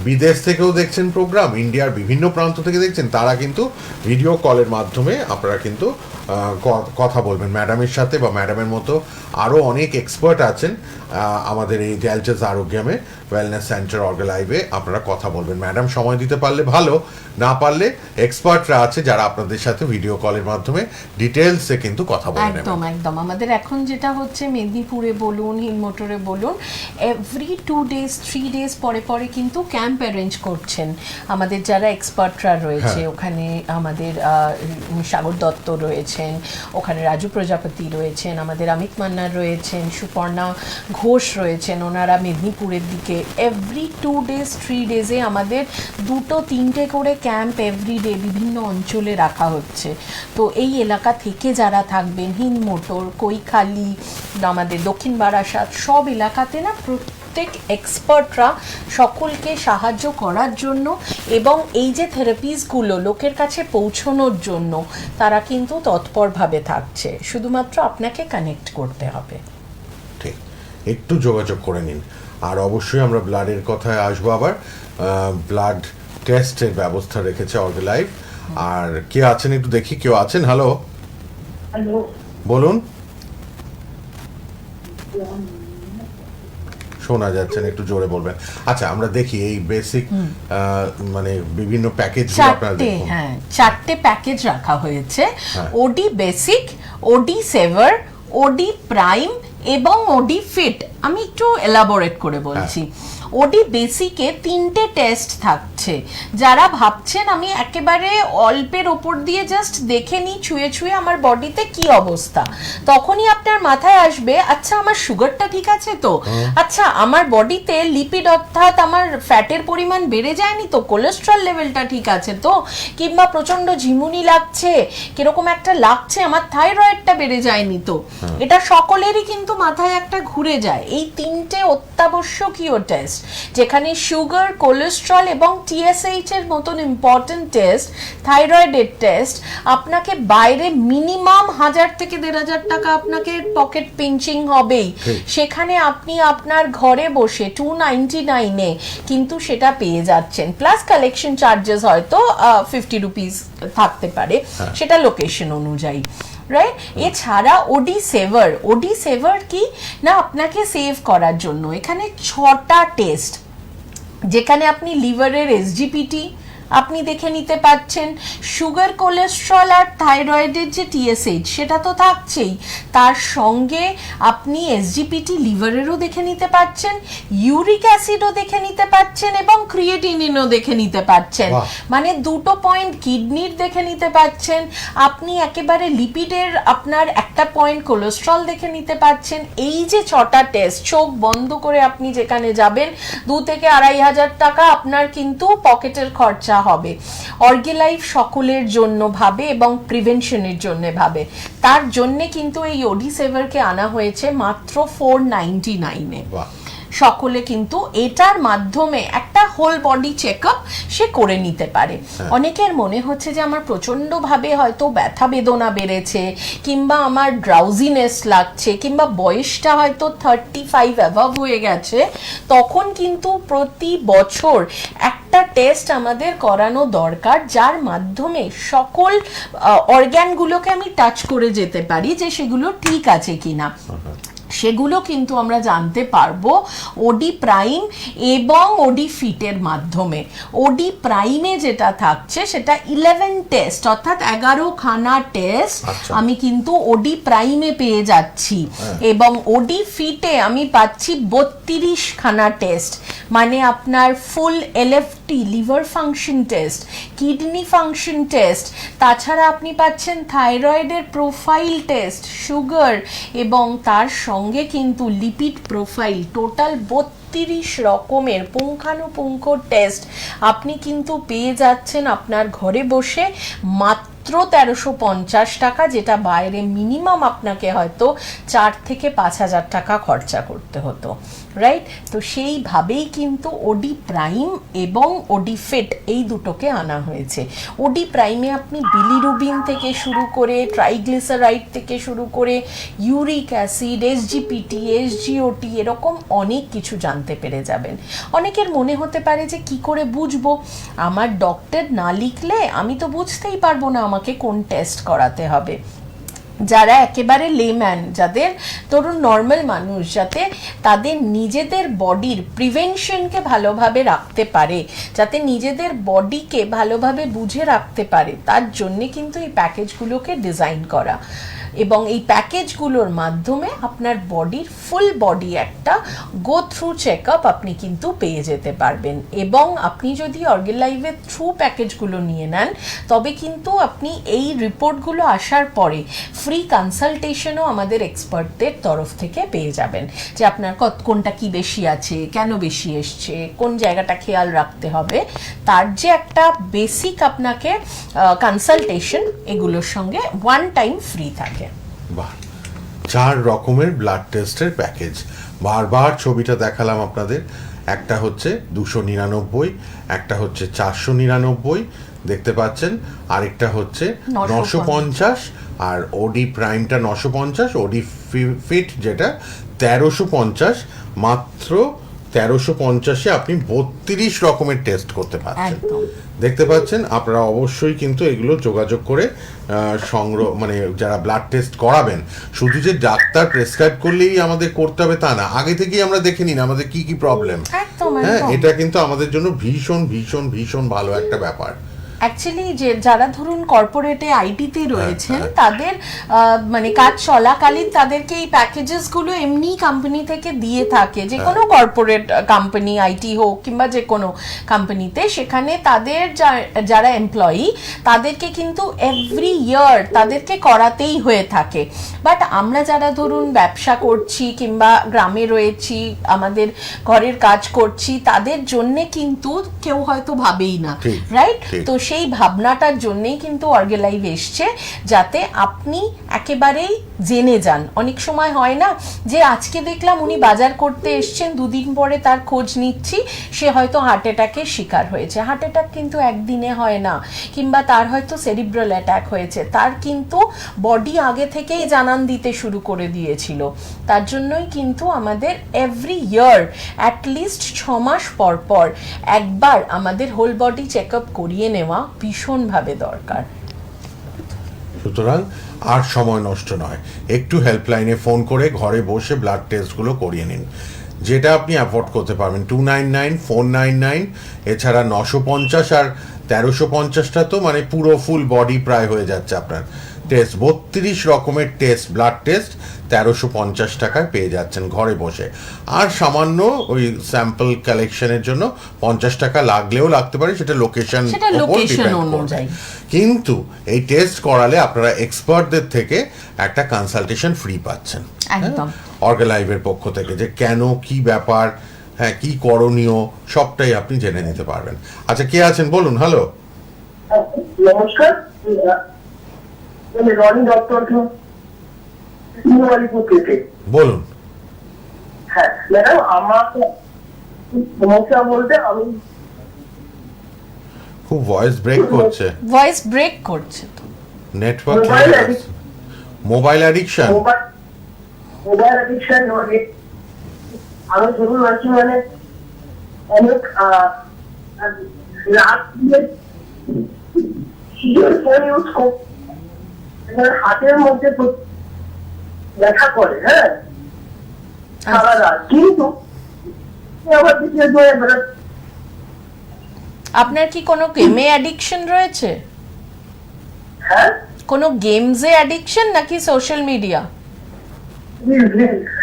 বিদেশ থেকেও দেখছেন প্রোগ্রাম, ইন্ডিয়ার বিভিন্ন প্রান্ত থেকে দেখছেন, তারা কিন্তু ভিডিও কলের মাধ্যমে আপনারা কিন্তু কথা বলবেন ম্যাডামের সাথে, বা ম্যাডামের মতো আরও অনেক এক্সপার্ট আছেন আমাদের এই ডেলচেস আরোগ্যমে ওয়েলনেস সেন্টার অর্গালাইভে। আপনারা কথা বলবেন। ম্যাডাম সময় দিতে পারলে ভালো, না পারলে এক্সপার্টরা আছে যারা আপনাদের সাথে ভিডিও কলের মাধ্যমে ডিটেলসে কিন্তু কথা বলে নেবেন। একদম একদম। আমাদের এখন যেটা হচ্ছে, মেদিনীপুরে বলুন, হিন্দমোটরে বলুন, এভরি 2 days 3 days পরে পরে কিন্তু ক্যাম্প অ্যারেঞ্জ করছেন আমাদের যারা এক্সপার্টরা রয়েছে। ওখানে আমাদের সাগর দত্ত রয়েছেন, ওখানে রাজু প্রজাপতি রয়েছেন, আমাদের অমিত মান্নার রয়েছেন, সুপর্ণা ঘোষ রয়েছেন, ওনারা মেদিনীপুরের দিকে। এভরি 2 days 3 days আমাদের 2-3টে করে ক্যাম্প এভরিডে বিভিন্ন অঞ্চলে রাখা হচ্ছে। তো এই এলাকা থেকে যারা থাকবেন, হিন্দমোটর, কৈখালি, আমাদের দক্ষিণ বারাসাত, সব এলাকাতে না প্রত্যেক এক্সপার্টরা সকলকে সাহায্য করার জন্য এবং এই যে থেরাপিসগুলো লোকের কাছে পৌঁছানোর জন্য তারা কিন্তু তৎপরভাবে থাকছে। শুধুমাত্র আপনাকে কানেক্ট করতে হবে। ঠিক, একটু যোগাযোগ করে নিন। আর অবশ্যই আমরা ব্লাডের কথায় আসবো আবার। ব্লাড টেস্টের ব্যবস্থা রেখেছে অর্গালাইভ। আর কে আছেন একটু দেখি, কেউ আছেন? হ্যালো, বলুন। শোনা যাচ্ছে না, একটু জোরে বলবেন। আচ্ছা, আমরা দেখি এই বেসিক মানে বিভিন্ন প্যাকেজ আপনারা দেখুন। হ্যাঁ, 4টে প্যাকেজ রাখা হয়েছে। ওডি বেসিক, ওডি সেভার, ওডি প্রাইম এবং ওডি ফিট। আমি একটু এলাবোরেট করে বলছি। ওডি বেসিকে 3টে টেস্ট থাকছে। যারা ভাবছেন আমি একেবারে অল্পের ওপর দিয়ে জাস্ট দেখে নিই ছুঁয়ে ছুঁয়ে আমার বডিতে কি অবস্থা, তখনই আপনার মাথায় আসবে আচ্ছা আমার সুগারটা ঠিক আছে তো, আচ্ছা আমার বডিতে লিপিড অর্থাৎ আমার ফ্যাটের পরিমাণ বেড়ে যায়নি তো, কোলেস্ট্রল লেভেলটা ঠিক আছে তো, কিংবা প্রচন্ড ঝিমুনি লাগছে, কিরকম একটা লাগছে, আমার থাইরয়েডটা বেড়ে যায়নি তো। এটা সকলেরই কিন্তু মাথায় একটা ঘুরে যায়। এই 3টে অত্যাবশ্যকীয় টেস্ট, যেখানে সুগার, কোলেস্ট্রল এবং TSH এর মতন ইম্পর্টেন্ট টেস্ট, থাইরয়েডের টেস্ট, আপনাকে বাইরে মিনিমাম 1000 থেকে 1500 টাকা আপনাকে পকেট পিঞ্চিং হবেই। সেখানে আপনি আপনার ঘরে বসে 299 কিন্তু সেটা পেয়ে যাচ্ছেন। প্লাস কালেকশন চার্জেস হয়তো 50 রুপিস থাকতে পারে, সেটা লোকেশন অনুযায়ী, রাইট? এছাড়া ওডি সেভার কি না, আপনাকে সেভ করার জন্য এখানে 6টা টেস্ট, যেখানে আপনি লিভারের SGPT আপনি দেখে নিতে পাচ্ছেন, সুগার, কোলেস্ট্রল আর থাইরয়েডের যে TSH সেটা তো থাকছেই, তার সঙ্গে আপনি SGPT লিভারেরও দেখে নিতে পাচ্ছেন, ইউরিক অ্যাসিডও দেখে নিতে পাচ্ছেন এবং ক্রিয়েটিনিনও দেখে নিতে পাচ্ছেন। মানে 2টো পয়েন্ট কিডনির দেখে নিতে পাচ্ছেন, আপনি একেবারে লিপিডের আপনার 1টা পয়েন্ট কোলেস্ট্রল দেখে নিতে পাচ্ছেন। এই যে 6টা টেস্ট, চোখ বন্ধ করে আপনি যেখানে যাবেন 2 থেকে 2500 টাকা আপনার কিন্তু পকেটের খরচা হবে। অর্গালাইভ সকলের জন্য ভাবে এবং প্রিভেনশনের জন্য ভাবে, তার জন্য কিন্তু এই ওডি সেভারকে আনা হয়েছে মাত্র 499-এ। সকলে কিন্তু এটার মাধ্যমে একটা হোল বডি চেকআপ সে করে নিতে পারে। অনেকের মনে হচ্ছে যে আমার প্রচন্ড ভাবে হয়তো ব্যথা বেদনা বেড়েছে, কিংবা আমার ড্রাউজিনেস লাগছে, কিংবা বয়সটা হয়তো 35 অ্যাভাব হয়ে গেছে, তখন কিন্তু প্রতি বছর একটা টেস্ট আমাদের করানো দরকার, যার মাধ্যমে সকল অর্গ্যানগুলোকে আমি টাচ করে যেতে পারি যে সেগুলো ঠিক আছে কিনা। সেগুলো কিন্তু আমরা জানতে পারবো ওডি প্রাইম এবং ওডি ফিটের মাধ্যমে। ওডি প্রাইমে যেটা থাকছে সেটা 11 টেস্ট, অর্থাৎ 11খানা টেস্ট আচ্ছা। আমি কিন্তু ওডি প্রাইমে পেয়ে যাচ্ছি, এবং ওডি ফিটে আমি পাচ্ছি 32খানা টেস্ট, মানে আপনার full LFT, liver function test, kidney function test, তাছাড়া আপনি পাচ্ছেন থাইরয়েডের প্রোফাইল টেস্ট, সুগার, এবং তার সঙ্গে কিন্তু লিপিড প্রোফাইল। টোটাল 32 রকমের পুঙ্খানুপুঙ্খ টেস্ট আপনি কিন্তু পেয়ে যাচ্ছেন আপনার ঘরে বসে মাত্র 1350 টাকা, যেটা বাইরে মিনিমাম আপনাকে হয়তো 4 থেকে 5,000 টাকা খরচা করতে হতো, রাইট? তো সেইভাবেই কিন্তু ওডি প্রাইম এবং ওডি ফিট এই দুটোকে আনা হয়েছে। ওডি প্রাইমে আপনি বিলিরুবিন থেকে শুরু করে ট্রাইগ্লিসারাইড থেকে শুরু করে ইউরিক অ্যাসিড, এসজিপিটি, এসজিওটি, এরকম অনেক কিছু জানতে পেরে যাবেন। অনেকের মনে হতে পারে যে কি করে বুঝবো, আমার ডক্টর না লিখলে আমি তো বুঝতেই পারবো না আমাকে কোন টেস্ট করাতে হবে। যারা একেবারে লেম্যান, যাদের ধরুন নর্মাল মানুষ, যাতে তাদের নিজেদের বডির প্রিভেনশনকে ভালোভাবে রাখতে পারে, যাতে নিজেদের বডিকে ভালোভাবে বুঝে রাখতে পারে, তার জন্যে কিন্তু এই প্যাকেজগুলোকে ডিজাইন করা। এবং এই প্যাকেজগুলোর মাধ্যমে আপনার বডির ফুল বডি একটা গো থ্রু চেক আপ আপনি কিন্তু পেয়ে যেতে পারবেন। এবং আপনি যদি অর্গানলাইভের থ্রু প্যাকেজগুলো নিয়ে নেন, তবে কিন্তু আপনি এই রিপোর্টগুলো আসার পরে ফ্রি কনসালটেশনও আমাদের এক্সপার্টদের তরফ থেকে পেয়ে যাবেন, যে আপনার কোনটা কি বেশি আছে, কেন বেশি এসছে, কোন জায়গাটা খেয়াল রাখতে হবে, তার যে একটা বেসিক আপনাকে কনসালটেশন এগুলোর সঙ্গে ওয়ান টাইম ফ্রি থাকে। বাহ, 4 রকমের ব্লাড টেস্টের প্যাকেজ। বারবার ছবিটা দেখালাম আপনাদের। একটা হচ্ছে 299, একটা হচ্ছে 499 দেখতে পাচ্ছেন, আরেকটা হচ্ছে 950, আর ওডি প্রাইমটা 950, ওডি ফিট যেটা 1350। মাত্র 1350-এ আপনি 32 রকমের টেস্ট করতে পারছেন। একদম। দেখতে পাচ্ছেন। আপনারা অবশ্যই কিন্তু এগুলো যোগাযোগ করে সংগ্রহ, মানে যারা ব্লাড টেস্ট করাবেন, শুধু যে ডাক্তার প্রেসক্রাইব করলেই আমাদের করতে হবে তা না, আগে থেকেই আমরা দেখে নিন আমাদের কি কি প্রবলেম। একদম, হ্যাঁ, একদম। এটা কিন্তু আমাদের জন্য ভীষণ ভীষণ ভীষণ ভালো একটা ব্যাপার। অ্যাকচুয়ালি যে যারা ধরুন কর্পোরেটে আইটিতে রয়েছেন, হ্যাঁ। তাদের মানে কাজ চলাকালীন তাদেরকে এই প্যাকেজেসগুলো এমনি কোম্পানি থেকে দিয়ে থাকে, যে কোনো কর্পোরেট কোম্পানি, আইটি হোক কিংবা যে কোনো কোম্পানিতে, সেখানে তাদের যারা এমপ্লয়ি তাদেরকে কিন্তু এভরি ইয়ার তাদেরকে করাতেই হয়ে থাকে। বাট আমরা যারা ধরুন ব্যবসা করছি কিংবা গ্রামে রয়েছি, আমাদের ঘরের কাজ করছি, তাদের জন্যে কিন্তু কেউ হয়তো ভাবেই না, ঠিক, রাইট? ঠিক। তো সেই ভাবনাটার জন্যই কিন্তু অর্গালাইভ এসছে, যাতে আপনি একেবারেই জেনে যান। অনেক সময় হয় না যে আজকে দেখলাম উনি বাজার করতে এসছেন, দুদিন পরে তার খোঁজ নিচ্ছি, সে হয়তো হার্ট অ্যাটাকের শিকার হয়েছে। হার্ট অ্যাটাক কিন্তু একদিনে হয় না, কিংবা তার হয়তো সেরিব্রাল অ্যাটাক হয়েছে, তার কিন্তু বডি আগে থেকেই জানান দিতে শুরু করে দিয়েছিল। তার জন্যই কিন্তু আমাদের এভরি ইয়ার অ্যাটলিস্ট 6 মাস পর পর একবার আমাদের হোল বডি চেক আপ করিয়ে নেওয়া ভীষণভাবে দরকার। সুতরাং আর সময় নষ্ট নয়, একটু হেল্পলাইনে ফোন করে ঘরে বসে ব্লাড টেস্টগুলো করিয়ে নিন, যেটা আপনি অ্যাফোর্ড করতে পারবেন। 299, 499, এছাড়া 950 আর 1350টা তো মানে পুরো ফুল বডি প্রায় হয়ে যাচ্ছে আপনার টেস্ট। 32 রকমের টেস্ট, ব্লাড টেস্ট 1350 টাকায় পেয়ে যাচ্ছেন ঘরে বসে। আর সামান্য ওই স্যাম্পল কালেকশনের জন্য 50 টাকা লাগলেও লাগতে পারে, সেটা লোকেশন অনুযায়ী। কিন্তু এই টেস্ট করালে আপনারা এক্সপার্টদের থেকে একটা কনসালটেশন ফ্রি পাচ্ছেন একদম। অর্গালাইভের পক্ষ থেকে, যে কেন, কি ব্যাপার, হ্যাঁ কি করণীয়, সবটাই আপনি জেনে নিতে পারবেন। আচ্ছা, কে আছেন বলুন। হ্যালো, নমস্কার, আমি রনি ডক্টর থেকে বলুন। হ্যাঁ ম্যাডাম, আমার সমস্যা বলতে আমি খুব ভয়েস ব্রেক করছে, ভয়েস ব্রেক করছে তো। Network, mobile addiction. Mobile addiction, আমি ধরুন আছি মানে অনেক রাত ফোন ইউজ হাতের মধ্যে দেখা করে, হ্যাঁ সারা রাত, কিন্তু আবার দ্বিতীয় জোরে বেরোচ্ছে। আপনার কি কোনো গেমে অ্যাডিকশন রয়েছে? হ্যাঁ, কোনো গেমসে অ্যাডিকশন নাকি সোশ্যাল মিডিয়া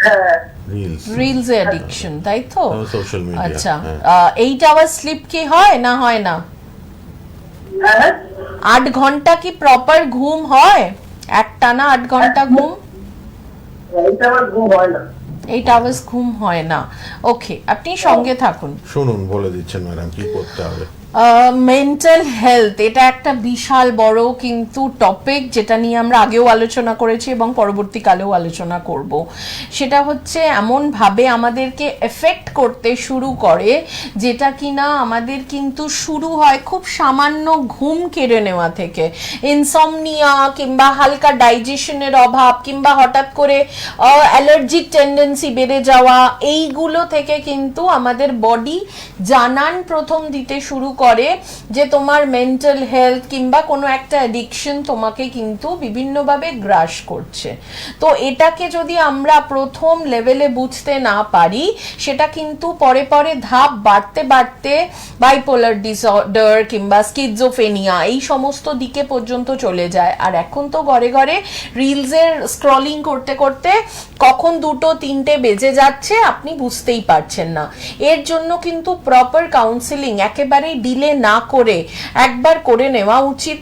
হ্যাঁ, রিলস, রিলসে অ্যাডিকশন, তাই তো? Social media. আচ্ছা, 8 আওয়ার স্লিপ কি হয় না হয় না? হ্যাঁ, 8 ঘন্টা কি প্রপার ঘুম হয়? একটানা 8 ঘন্টা ঘুম? এইটা আমার ঘুম হয় না। 8 আওয়ার্স ঘুম হয় না। ওকে, আপনি সঙ্গে থাকুন। শুনুন, বলে দিচ্ছেন ম্যাডাম কি করতে হবে। মেন্টাল হেলথ, এটা একটা বিশাল বড় কিন্তু টপিক, যেটা নিয়ে আমরা আগেও আলোচনা করেছি এবং পরবর্তীকালেও আলোচনা করব। সেটা হচ্ছে এমনভাবে আমাদেরকে এফেক্ট করতে শুরু করে, যেটা কিনা আমাদের কিন্তু শুরু হয় খুব সামান্য ঘুম কেড়ে নেওয়া থেকে। ইনসমনিয়া কিংবা হালকা ডাইজেশনের অভাব কিংবা হঠাৎ করে অ্যালার্জিক টেন্ডেন্সি বেড়ে যাওয়া, এইগুলো থেকে কিন্তু আমাদের বডি জানান প্রথম দিতে শুরু করে যে তোমার মেন্টাল হেলথ কিংবা কোনো একটা অ্যাডিকশন তোমাকে কিন্তু বিভিন্নভাবে গ্রাস করছে। তো এটাকে যদি আমরা প্রথম লেভেলে বুঝতে না পারি, সেটা কিন্তু পরে পরে ধাপ বাড়তে বাড়তে বাইপোলার ডিসঅর্ডার কিংবা স্কিজোফেনিয়া এই সমস্ত দিকে পর্যন্ত চলে যায়। আর এখন তো ঘরে ঘরে রিলসের স্ক্রলিং করতে করতে কখন 2-3 বেজে যাচ্ছে আপনি বুঝতেই পারছেন না। এর জন্য কিন্তু প্রপার কাউন্সেলিং একেবারেই ডিলে না করে একবার করে নেওয়া উচিত।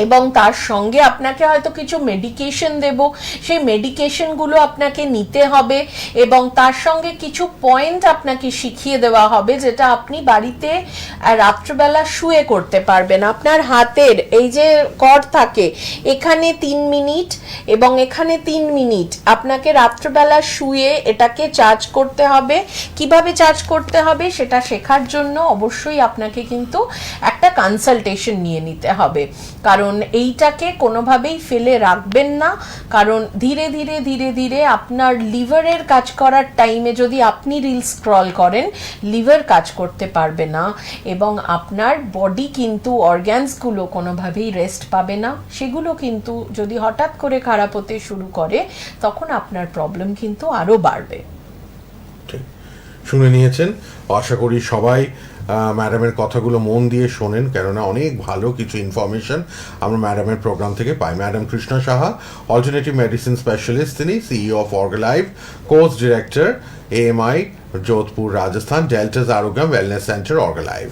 এবং তার সঙ্গে আপনাকে হয়তো কিছু মেডিকেশন দেব, সেই মেডিকেশনগুলো আপনাকে নিতে হবে এবং তার সঙ্গে কিছু পয়েন্ট আপনাকে শিখিয়ে দেওয়া হবে, যেটা আপনি বাড়িতে রাত্রবেলা শুয়ে করতে পারবেন। আপনার হাতের এই যে কর্ড থাকে, এখানে 3 মিনিট এবং এখানে 3 মিনিট আপনাকে রাত্রবেলা শুয়ে এটাকে চার্জ করতে হবে। কিভাবে চার্জ করতে হবে সেটা শেখার জন্য অবশ্যই আপনাকে কিন্তু একটা কনসালটেশন নিয়ে নিতে হবে, কারণ এইটাকে কোনোভাবেই ফেলে রাখবেন না। কারণ ধীরে ধীরে ধীরে ধীরে আপনার লিভারের কাজ করার টাইমে যদি আপনি রিল স্ক্রল করেন, লিভার কাজ করতে পারবে না এবং আপনার বডি কিন্তু অর্গ্যানসগুলো কোনোভাবেই রেস্ট পাবে না। সেগুলো কিন্তু যদি হঠাৎ করে খারাপ হতে শুরু করে, তখন আপনার প্রবলেম কিন্তু আরও বাড়বে। ঠিক, শুনে নিয়েছেন। আশা করি সবাই ম্যাডামের কথাগুলো মন দিয়ে শোনেন, কেননা অনেক ভালো কিছু ইনফরমেশন আমরা ম্যাডামের প্রোগ্রাম থেকে পাই। Madam Krishna Saha, alternative medicine specialist, তিনি CEO of Orgalive, course director AMI Jodhpur Rajasthan, ডেল্টাস আরোগ্রাম ওয়েলনেস সেন্টার অর্গালাইভ।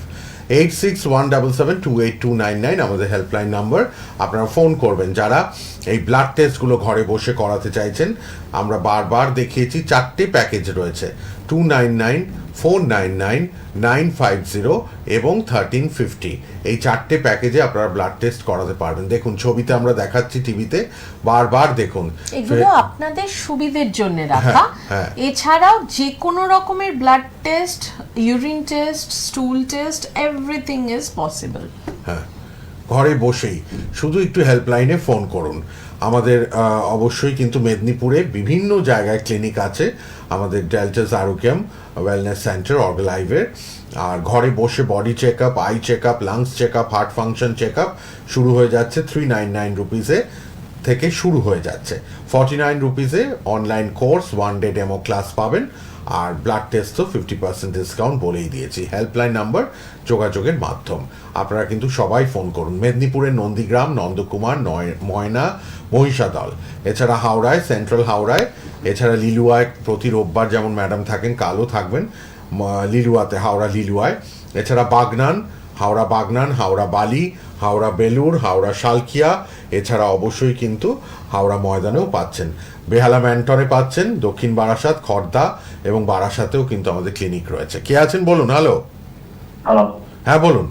8617728299 আমাদের হেল্পলাইন নাম্বার। আপনারা ফোন করবেন যারা এই ব্লাড টেস্টগুলো ঘরে বসে করাতে চাইছেন। আমরা বারবার দেখিয়েছি 4টে প্যাকেজ রয়েছে, 299, 499, 950 এবং 1350। এই 4টে প্যাকেজে আপনারা ব্লাড টেস্ট করাতে পারবেন। দেখুন ছবিতে আমরা দেখাচ্ছি, টিভিতে বারবার দেখুন। এগুলো আপনাদের সুবিধের জন্য রাখা। হ্যাঁ। এছাড়াও যে কোনো রকমের blood test, urine test, স্টুল test, everything is possible. হ্যাঁ, ঘরে বসেই শুধু একটু হেল্পলাইনে ফোন করুন। আমাদের অবশ্যই কিন্তু মেদিনীপুরে বিভিন্ন জায়গায় ক্লিনিক আছে আমাদের ডেল্টাস আরোগ্যাম ওয়েলনেস সেন্টার অর্গালাইভের। আর ঘরে বসে body check up, eye check up, lungs check up, heart function check up শুরু হয়ে যাচ্ছে 399 রুপিসে থেকে শুরু হয়ে যাচ্ছে। 49 রুপিসে online course 1 day demo class পাবেন। আর ব্লাড টেস্ট তো 50% ডিসকাউন্ট বলেই দিয়েছি। হেল্পলাইন নাম্বার যোগাযোগের মাধ্যম। আপনারা কিন্তু সবাই ফোন করুন। মেদিনীপুরের নন্দীগ্রাম, নন্দকুমার, ময়না, মহিষাদল, এছাড়া হাওড়ায়, সেন্ট্রাল হাওড়ায়, এছাড়া লিলুয়ায় প্রতি রোববার যেমন ম্যাডাম থাকেন, কালও থাকবেন লিলুয়াতে, হাওড়া লিলুয়ায়। এছাড়া বাগনান, হাওড়া বাগনান, হাওড়া বালি, হাওড়া বেলুর, হাওড়া শালকিয়া, এছাড়া অবশ্যই কিন্তু হাওড়া ময়দানেও পাচ্ছেন। বেহালা ম্যান্টনে পাচ্ছেন, দক্ষিণ বারাসাত, খড়দা এবং বারাসাতেও কিন্তু আমাদের ক্লিনিক রয়েছে। কে আছেন বলুন? হ্যালো। হ্যালো, হ্যাঁ বলুন।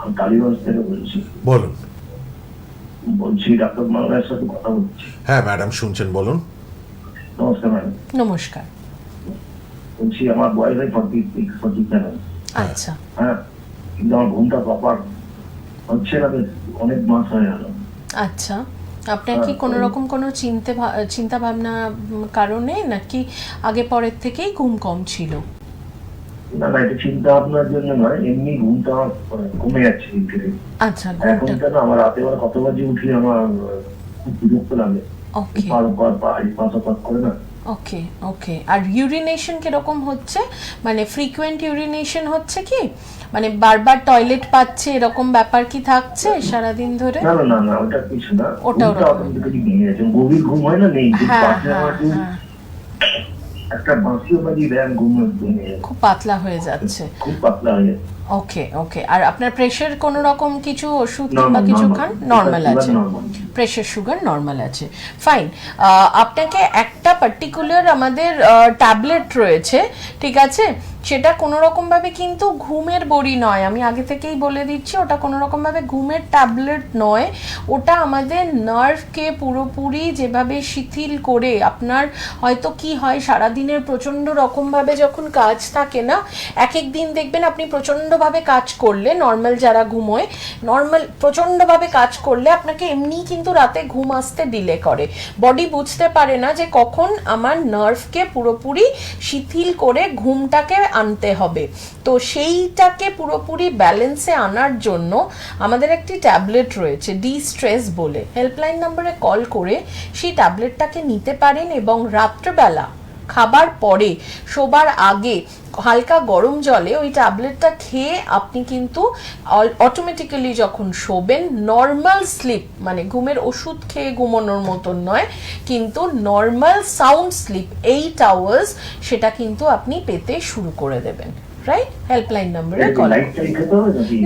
আমি কালীগঞ্জ থেকে বলছি। বলুন। বলছি ডাক্তার মালয়ের সাথে কথা বলছি। হ্যাঁ ম্যাডাম শুনছেন, বলুন। নমস্কার ম্যাডাম। নমস্কার। বলছি আমার বয়স হয় 47। আচ্ছা, হ্যাঁ, কিন্তু আমার ঘুমটা প্রপার হচ্ছে না, বেশ অনেক মাস হয়ে গেল। আচ্ছা, আপনার কি কোনো রকম কোনো চিন্তা ভাবনা কারণে নাকি আগে পরের থেকেই ঘুম কম ছিল? না না, এটা চিন্তা ভাবনার জন্য নয়, এমনি ঘুমটা আমার কমে যাচ্ছে ধীরে ধীরে। আচ্ছা, এখন কেন আমার রাতে বেলা কত বাজে উঠি আমার খুব বিরক্ত লাগে। ওকে, পার করে না। ওকে ওকে। আর ইউরিনেশন কিরকম হচ্ছে, মানে ফ্রিকুয়েন্ট ইউরিনেশন হচ্ছে কি, মানে বারবার টয়লেট পাচ্ছে এরকম ব্যাপার কি থাকছে সারাদিন ধরে? না না না না, ওটা কিছু না, ওটা ওটা অটোমেটিক্যালি ভেঙে যাচ্ছে, গভীর ঘুম হয় না, নেই হ্যাঁ হ্যাঁ হ্যাঁ, একটা বাঁশিও বাজি দেন, ঘুম ভেঙে যাচ্ছে, খুব পাতলা হয়ে যাচ্ছে। খুব পাতলা হয়ে যাচ্ছে। ওকে ওকে। আর আপনার প্রেশার কোনো রকম কিছু ওষুধ বা Normal, কিছু normal. খান? নর্মাল Sugar আছে, normal. প্রেশার সুগার নর্মাল আছে, ফাইন। আপনাকে একটা পার্টিকুলার আমাদের ট্যাবলেট রয়েছে, ঠিক আছে, সেটা কোনো রকমভাবে কিন্তু ঘুমের বড়ি নয়, আমি আগে থেকেই বলে দিচ্ছি, ওটা কোনো রকমভাবে ঘুমের ট্যাবলেট নয়, ওটা আমাদের নার্ভকে পুরোপুরি যেভাবে শিথিল করে, আপনার হয়তো কি হয় সারাদিনের প্রচণ্ড রকমভাবে যখন কাজ থাকে না, এক এক দিন দেখবেন আপনি প্রচণ্ডভাবে কাজ করলে, নর্মাল যারা ঘুমোয়, নর্মাল প্রচণ্ডভাবে কাজ করলে আপনাকে এমনিই কিন্তু রাতে ঘুম আসতে ডিলে করে, বডি বুঝতে পারে না যে কখন আমার নার্ভকে পুরোপুরি শিথিল করে ঘুমটাকে আনতে হবে। তো সেইটাকে পুরোপুরি ব্যালেন্সে আনার জন্য আমাদের একটি ট্যাবলেট রয়েছে ডি স্ট্রেস বলে, হেল্পলাইন নম্বরে কল করে সেই ট্যাবলেটটাকে নিতে পারেন, এবং রাত্রেবেলা খাবার পরে শোবার আগে হালকা গরম জলে ওই ট্যাবলেটটা খেয়ে আপনি কিন্তু অটোমেটিক্যালি যখন শোবেন, নর্মাল স্লিপ, মানে ঘুমের ওষুধ খেয়ে ঘুমানোর মতন নয়, কিন্তু নর্মাল সাউন্ড স্লিপ 8 আওয়ার্স, সেটা কিন্তু আপনি পেতে শুরু করে দেবেন, রাইট? হেল্পলাইন নম্বরে কল।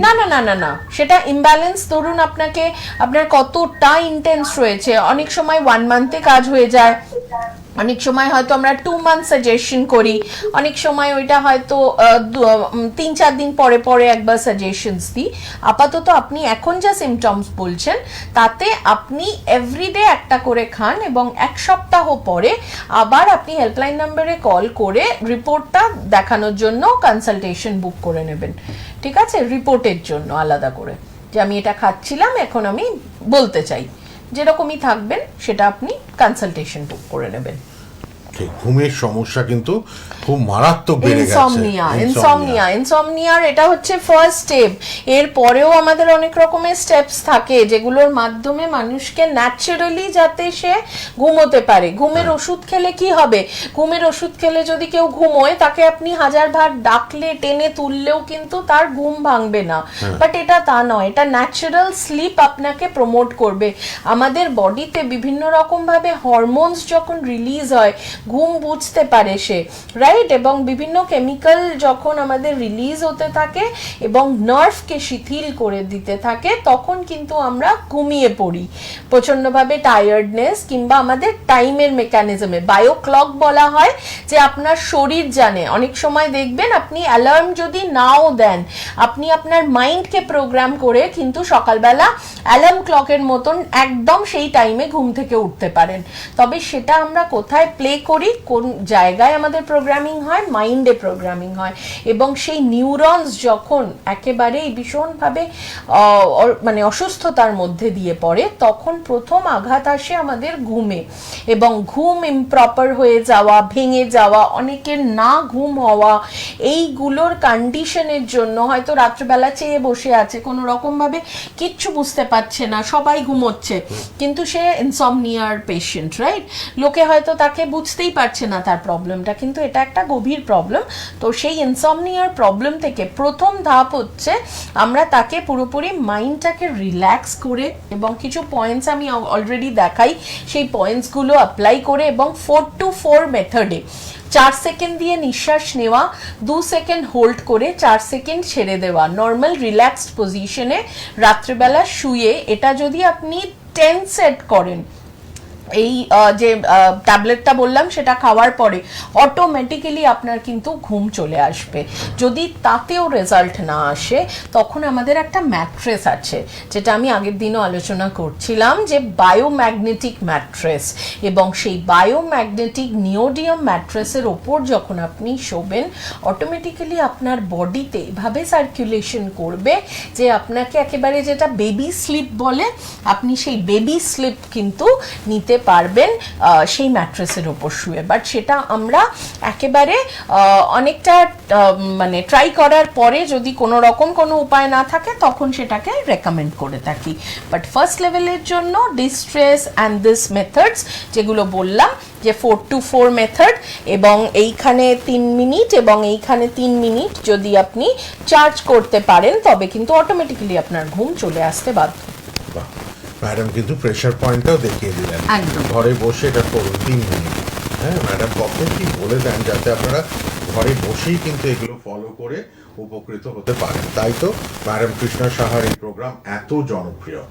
না না না না না, সেটা ইমব্যালেন্স, ধরুন আপনার কতটা ইন্টেন্স রয়েছে, অনেক সময় 1 মান্থে কাজ হয়ে যায়, অনেক সময় হয়তো আমরা 2 মান্থ সাজেশন করি, অনেক সময় ওইটা হয়তো 3-4 দিন পরে পরে একবার সাজেশনস দিই। আপাতত আপনি এখন যা সিমটমস বলছেন তাতে আপনি এভরিডে একটা করে খান, এবং 1 সপ্তাহ পরে আবার আপনি হেল্পলাইন নম্বরে কল করে রিপোর্টটা দেখানোর জন্য কনসালটেশন বুক করে নেবেন, ঠিক আছে, রিপোর্টের জন্য আলাদা করে, যে আমি এটা খাচ্ছিলাম, এখন আমি বলতে চাই, যেরকমই থাকবেন সেটা আপনি কনসালটেশন বুক করে নেবেন। ঠিক, ঘুমের সমস্যা কিন্তু খুব মারাত্মক বেড়ে গেছে। ইনসমনিয়ার এটা হচ্ছে ফার্স্ট স্টেপ। এর পরেও আমাদের অনেক রকমের স্টেপস থাকে যেগুলোর মাধ্যমে মানুষকে ন্যাচারালি যাতে সে ঘুমোতে পারে। ঘুমের ওষুধ খেলে কি হবে? ঘুমের ওষুধ খেলে যদি কেউ ঘুমোয়, তাকে আপনি 1000 বার ডাকলে, টেনে তুললেও কিন্তু তার ঘুম ভাঙবে না, বাট এটা তা নয়, এটা ন্যাচারাল স্লিপ আপনাকে প্রমোট করবে। আমাদের বডিতে বিভিন্ন রকম ভাবে হরমোনস যখন রিলিজ হয়, ঘুম বুঝতে পারে সে, রাইট, এবং বিভিন্ন কেমিক্যাল যখন আমাদের রিলিজ হতে থাকে এবং নার্ভকে শিথিল করে দিতে থাকে, তখন কিন্তু আমরা ঘুমিয়ে পড়ি প্রচন্ডভাবে, টায়ার্ডনেস, কিংবা আমাদের টাইমের মেকানিজমে, বায়ো ক্লক বলা হয়, যে আপনার শরীর জানে। অনেক সময় দেখবেন আপনি অ্যালার্ম যদি নাও দেন, আপনি আপনার মাইন্ডকে প্রোগ্রাম করে কিন্তু সকালবেলা অ্যালার্ম ক্লকের মতন একদম সেই টাইমে ঘুম থেকে উঠতে পারেন। তবে সেটা আমরা কোথায় প্লে করি, কোন জায়গায় আমাদের প্রোগ্রামিং হয়? মাইন্ডে প্রোগ্রামিং হয়, এবং সেই নিউরনস যখন একেবারেই ভীষণভাবে মানে অসুস্থতার মধ্যে দিয়ে পড়ে, তখন প্রথম আঘাত আসে আমাদের ঘুমে, এবং ঘুম ইমপ্রপার হয়ে যাওয়া, ভেঙে যাওয়া, অনেকের না ঘুম হওয়া, এইগুলোর কন্ডিশনের জন্য হয়তো রাত্রেবেলা চেয়ে বসে আছে, কোনো রকম ভাবে কিচ্ছু বুঝতে পারছে না, সবাই ঘুমোচ্ছে, কিন্তু সে ইনসমনিয়ার পেশেন্ট, রাইট? লোকে হয়তো তাকে বুঝতেই পারছে না তার প্রবলেমটা, কিন্তু এটা একটা গভীর প্রবলেম। তো সেই ইনসমনিয়ার প্রবলেম থেকে প্রথম ধাপ হচ্ছে আমরা তাকে পুরোপুরি মাইন্ডটাকে রিল্যাক্স করে, এবং কিছু পয়েন্টস আমি অলরেডি দেখাই, সেই পয়েন্টসগুলো অ্যাপ্লাই করে, এবং 4-4 মেথডে 4 সেকেন্ড দিয়ে নিঃশ্বাস নেওয়া, 2 সেকেন্ড হোল্ড করে 4 সেকেন্ড ছেড়ে দেওয়া, নর্মাল রিল্যাক্সড পজিশনে রাত্রিবেলা শুয়ে, এটা যদি আপনি 10 সেট করেন, এই যে ট্যাবলেটটা বললাম সেটা খাওয়ার পরে অটোমেটিক্যালি আপনার কিন্তু ঘুম চলে আসবে। যদি তাতেও রেজাল্ট না আসে, তখন আমাদের একটা ম্যাট্রেস আছে, যেটা আমি আগের দিনও আলোচনা করছিলাম, যে বায়োম্যাগনেটিক ম্যাট্রেস, এবং সেই বায়োম্যাগনেটিক নিওডিয়াম ম্যাট্রেসের ওপর যখন আপনি শোবেন, অটোমেটিক্যালি আপনার বডিতে এভাবে সার্কুলেশন করবে যে আপনাকে একেবারে, যেটা বেবি স্লিপ বলে, আপনি সেই বেবি স্লিপ কিন্তু নিতে নিতে পারবেন সেই ম্যাট্রেসের ওপর শুয়ে। বাট সেটা আমরা একেবারে অনেকটা মানে ট্রাই করার পরে যদি কোনো রকম কোনো উপায় না থাকে তখন সেটাকে রেকমেন্ড করে থাকি। বাট ফার্স্ট লেভেলের জন্য ডিস্ট্রেস অ্যান্ড দিস মেথডস যেগুলো বললাম যে 4-4 মেথড, এবং এইখানে 3 মিনিট এবং এইখানে 3 মিনিট যদি আপনি চার্জ করতে পারেন তবে কিন্তু অটোমেটিক্যালি আপনার ঘুম চলে আসতে বাধ্য। ম্যাডাম কিন্তু প্রেশার পয়েন্টটাও দেখিয়ে দিলেন, একদম। ঘরে বসে এটা করুন 3 মিনিট। হ্যাঁ ম্যাডাম কখন কি বলে দেন যাতে আপনারা ঘরে বসেই কিন্তু এগুলো ফলো করে উপকৃত হতে পারেন। তাই তো ম্যাডাম কৃষ্ণা সাহার এই প্রোগ্রাম এত জনপ্রিয়।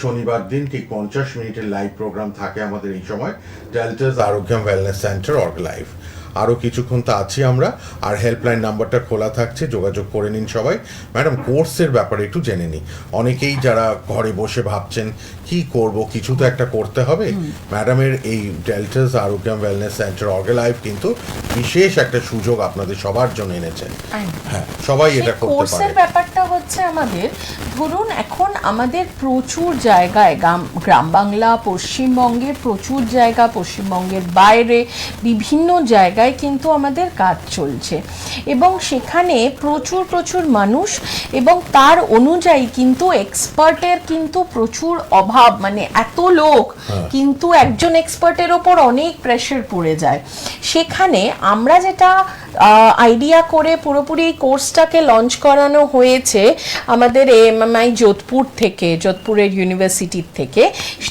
শনিবার দিন ঠিক 50 মিনিটের লাইভ প্রোগ্রাম থাকে আমাদের এই সময়, ডেল্টাস Arogyam wellness centre org live. আরও কিছুক্ষণ তো আছি আমরা, আর হেল্পলাইন নাম্বারটা খোলা থাকছে, যোগাযোগ করে নিন সবাই। ম্যাডাম কোর্সের ব্যাপারে একটু জেনে নিই, অনেকেই যারা ঘরে বসে ভাবছেন কি করব, কিছু তো একটা করতে হবে। ম্যাডামের এই ডেল্টাস Arogyam wellness centre org live কিন্তু বিশেষ একটা সুযোগ আপনাদের সবার জন্য এনেছেন। হ্যাঁ, সবাই এটা করতে কোর্সের পারে। ব্যাপারটা হচ্ছে আমাদের ধরুন এখন আমাদের প্রচুর জায়গায় গ্রাম বাংলা, পশ্চিমবঙ্গের প্রচুর জায়গা, পশ্চিমবঙ্গের বাইরে বিভিন্ন জায়গায় কিন্তু আমাদের কাজ চলছে, এবং সেখানে প্রচুর প্রচুর মানুষ, এবং তার অনুযায়ী কিন্তু এক্সপার্টের কিন্তু প্রচুর অভাব, মানে এত লোক কিন্তু একজন এক্সপার্টের ওপর অনেক প্রেশার পড়ে যায়। সেখানে আমরা যেটা আইডিয়া করে পুরোপুরি এই কোর্সটাকে লঞ্চ করানো হয়েছে আমাদের এএমএমআই যোধপুর থেকে, যোধপুরের ইউনিভার্সিটির থেকে,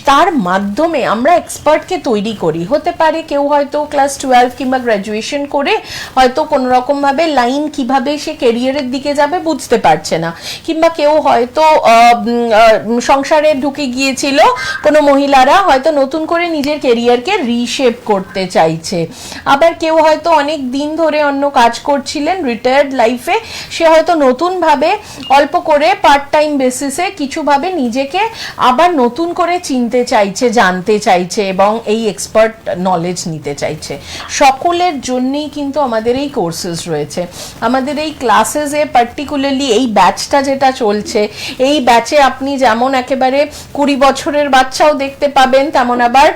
তার মাধ্যমে আমরা এক্সপার্টকে তৈরি করি। হতে পারে কেউ হয়তো ক্লাস 12 কিংবা গ্র্যাজুয়েশন করে হয়তো কোনো রকমভাবে লাইন কিভাবে সে কেরিয়ারের দিকে যাবে বুঝতে পারছে না, কিংবা কেউ হয়তো সংসারে ঢুকে গিয়েছিল, কোনো মহিলারা হয়তো নতুন করে নিজের কেরিয়ারকে রিশেপ করতে চাইছে। আবার কেউ হয়তো অনেক দিন ধরে অন্য কাজ করছিলেন রিটায়ার্ড লাইফে, সে হয়তো নতুনভাবে অল্প করে পার্ট টাইম বেসিসে কিছুভাবে নিজেকে আবার নতুন করে চিনতে চাইছে, জানতে চাইছে এবং এই এক্সপার্ট নলেজ নিতে চাইছে। সকলের জন্যই কিন্তু আমাদের এই কোর্সেস রয়েছে। আমাদের এই ক্লাসেসে পার্টিকুলারলি এই ব্যাচটা যেটা চলছে, এই ব্যাচে আপনি যেমন একেবারে 20 বছরের বাচ্চাও দেখতে পাবেন, তেমন আবার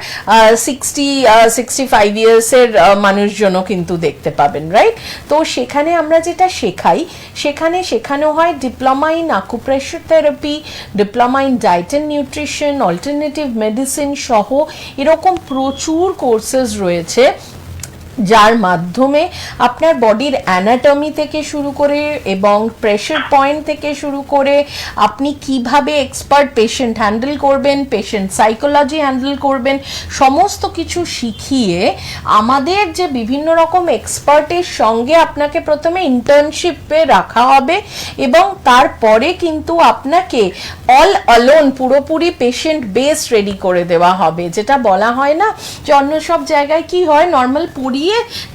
60-65 ইয়ার্সের মানুষজনও কিন্তু দেখতে পাবেন, রাইট? তো সেখানে আমরা যেটা শেখাই, সেখানে শেখানো হয় diploma in acupressure therapy, diploma in diet and nutrition, alternative medicine সহ এরকম প্রচুর কোর্সেস রয়েছে, যার মাধ্যমে আপনার বডির অ্যানাটমি থেকে শুরু করে এবং প্রেশার পয়েন্ট থেকে শুরু করে আপনি কিভাবে এক্সপার্ট পেশেন্ট হ্যান্ডেল করবেন, পেশেন্ট সাইকোলজি হ্যান্ডেল করবেন, সমস্ত কিছু শিখিয়ে আমাদের যে বিভিন্ন রকম এক্সপার্টের সঙ্গে আপনাকে প্রথমে ইন্টার্নশিপে রাখা হবে, এবং তারপরে কিন্তু আপনাকে অল অলোন পুরোপুরি পেশেন্ট বেস রেডি করে দেওয়া হবে। যেটা বলা হয় না যে অন্য সব জায়গায় কি হয়, নর্মাল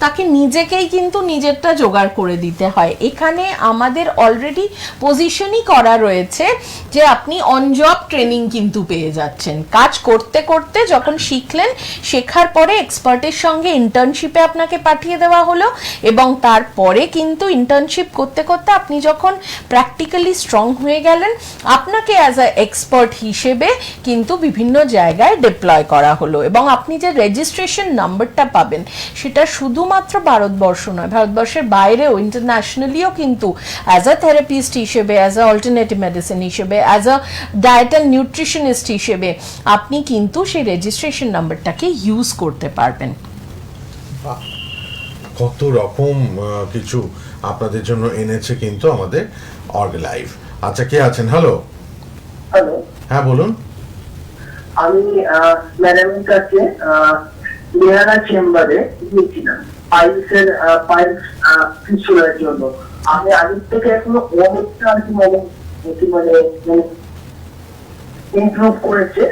তাকে নিজেকেই কিন্তু নিজেরটা জোগাড় করে দিতে হয়। এখানে আমাদের অলরেডি পজিশনই করা রয়েছে যে আপনি অন জব ট্রেনিং কিন্তু পেয়ে যাচ্ছেন। কাজ করতে করতে যখন শিখলেন, শেখার পরে এক্সপার্টের সঙ্গে ইন্টার্নশিপে আপনাকে পাঠিয়ে দেওয়া হলো, এবং তারপরে কিন্তু ইন্টার্নশিপ করতে করতে আপনি যখন প্র্যাকটিক্যালি স্ট্রং হয়ে গেলেন, আপনাকে অ্যাজ আ এক্সপার্ট হিসেবে কিন্তু বিভিন্ন জায়গায় ডিপ্লয় করা হলো, এবং আপনি যে রেজিস্ট্রেশন নাম্বারটা পাবেন সেটা শুধুমাত্র ভারতবর্ষ নয়, ভারতবর্ষের বাইরেও ইন্টারন্যাশনালিও কিন্তু অ্যাজ আ থেরাপিস্ট হিসেবে, অ্যাজ আ অল্টারনেটিভ মেডিসিন হিসেবে, as a diet and nutritionist হিসেবে আপনি কিন্তু সেই রেজিস্ট্রেশন নাম্বারটাকে ইউজ করতে পারবেন। কত রকম কিছু আপনাদের জন্য এনেছে কিন্তু আমাদের অর্গ লাইভ। আচ্ছা, কে আছেন? হ্যালো। হ্যালো, হ্যাঁ বলুন। আমি ম্যাডামের কাছে লেহারা চেম্বারে গিয়েছিলাম পাইলস ফিস্টুলার জন্য। আমি আগের থেকে এখনো অনেকটা আর কি মানে ইমপ্রুভ করেছে।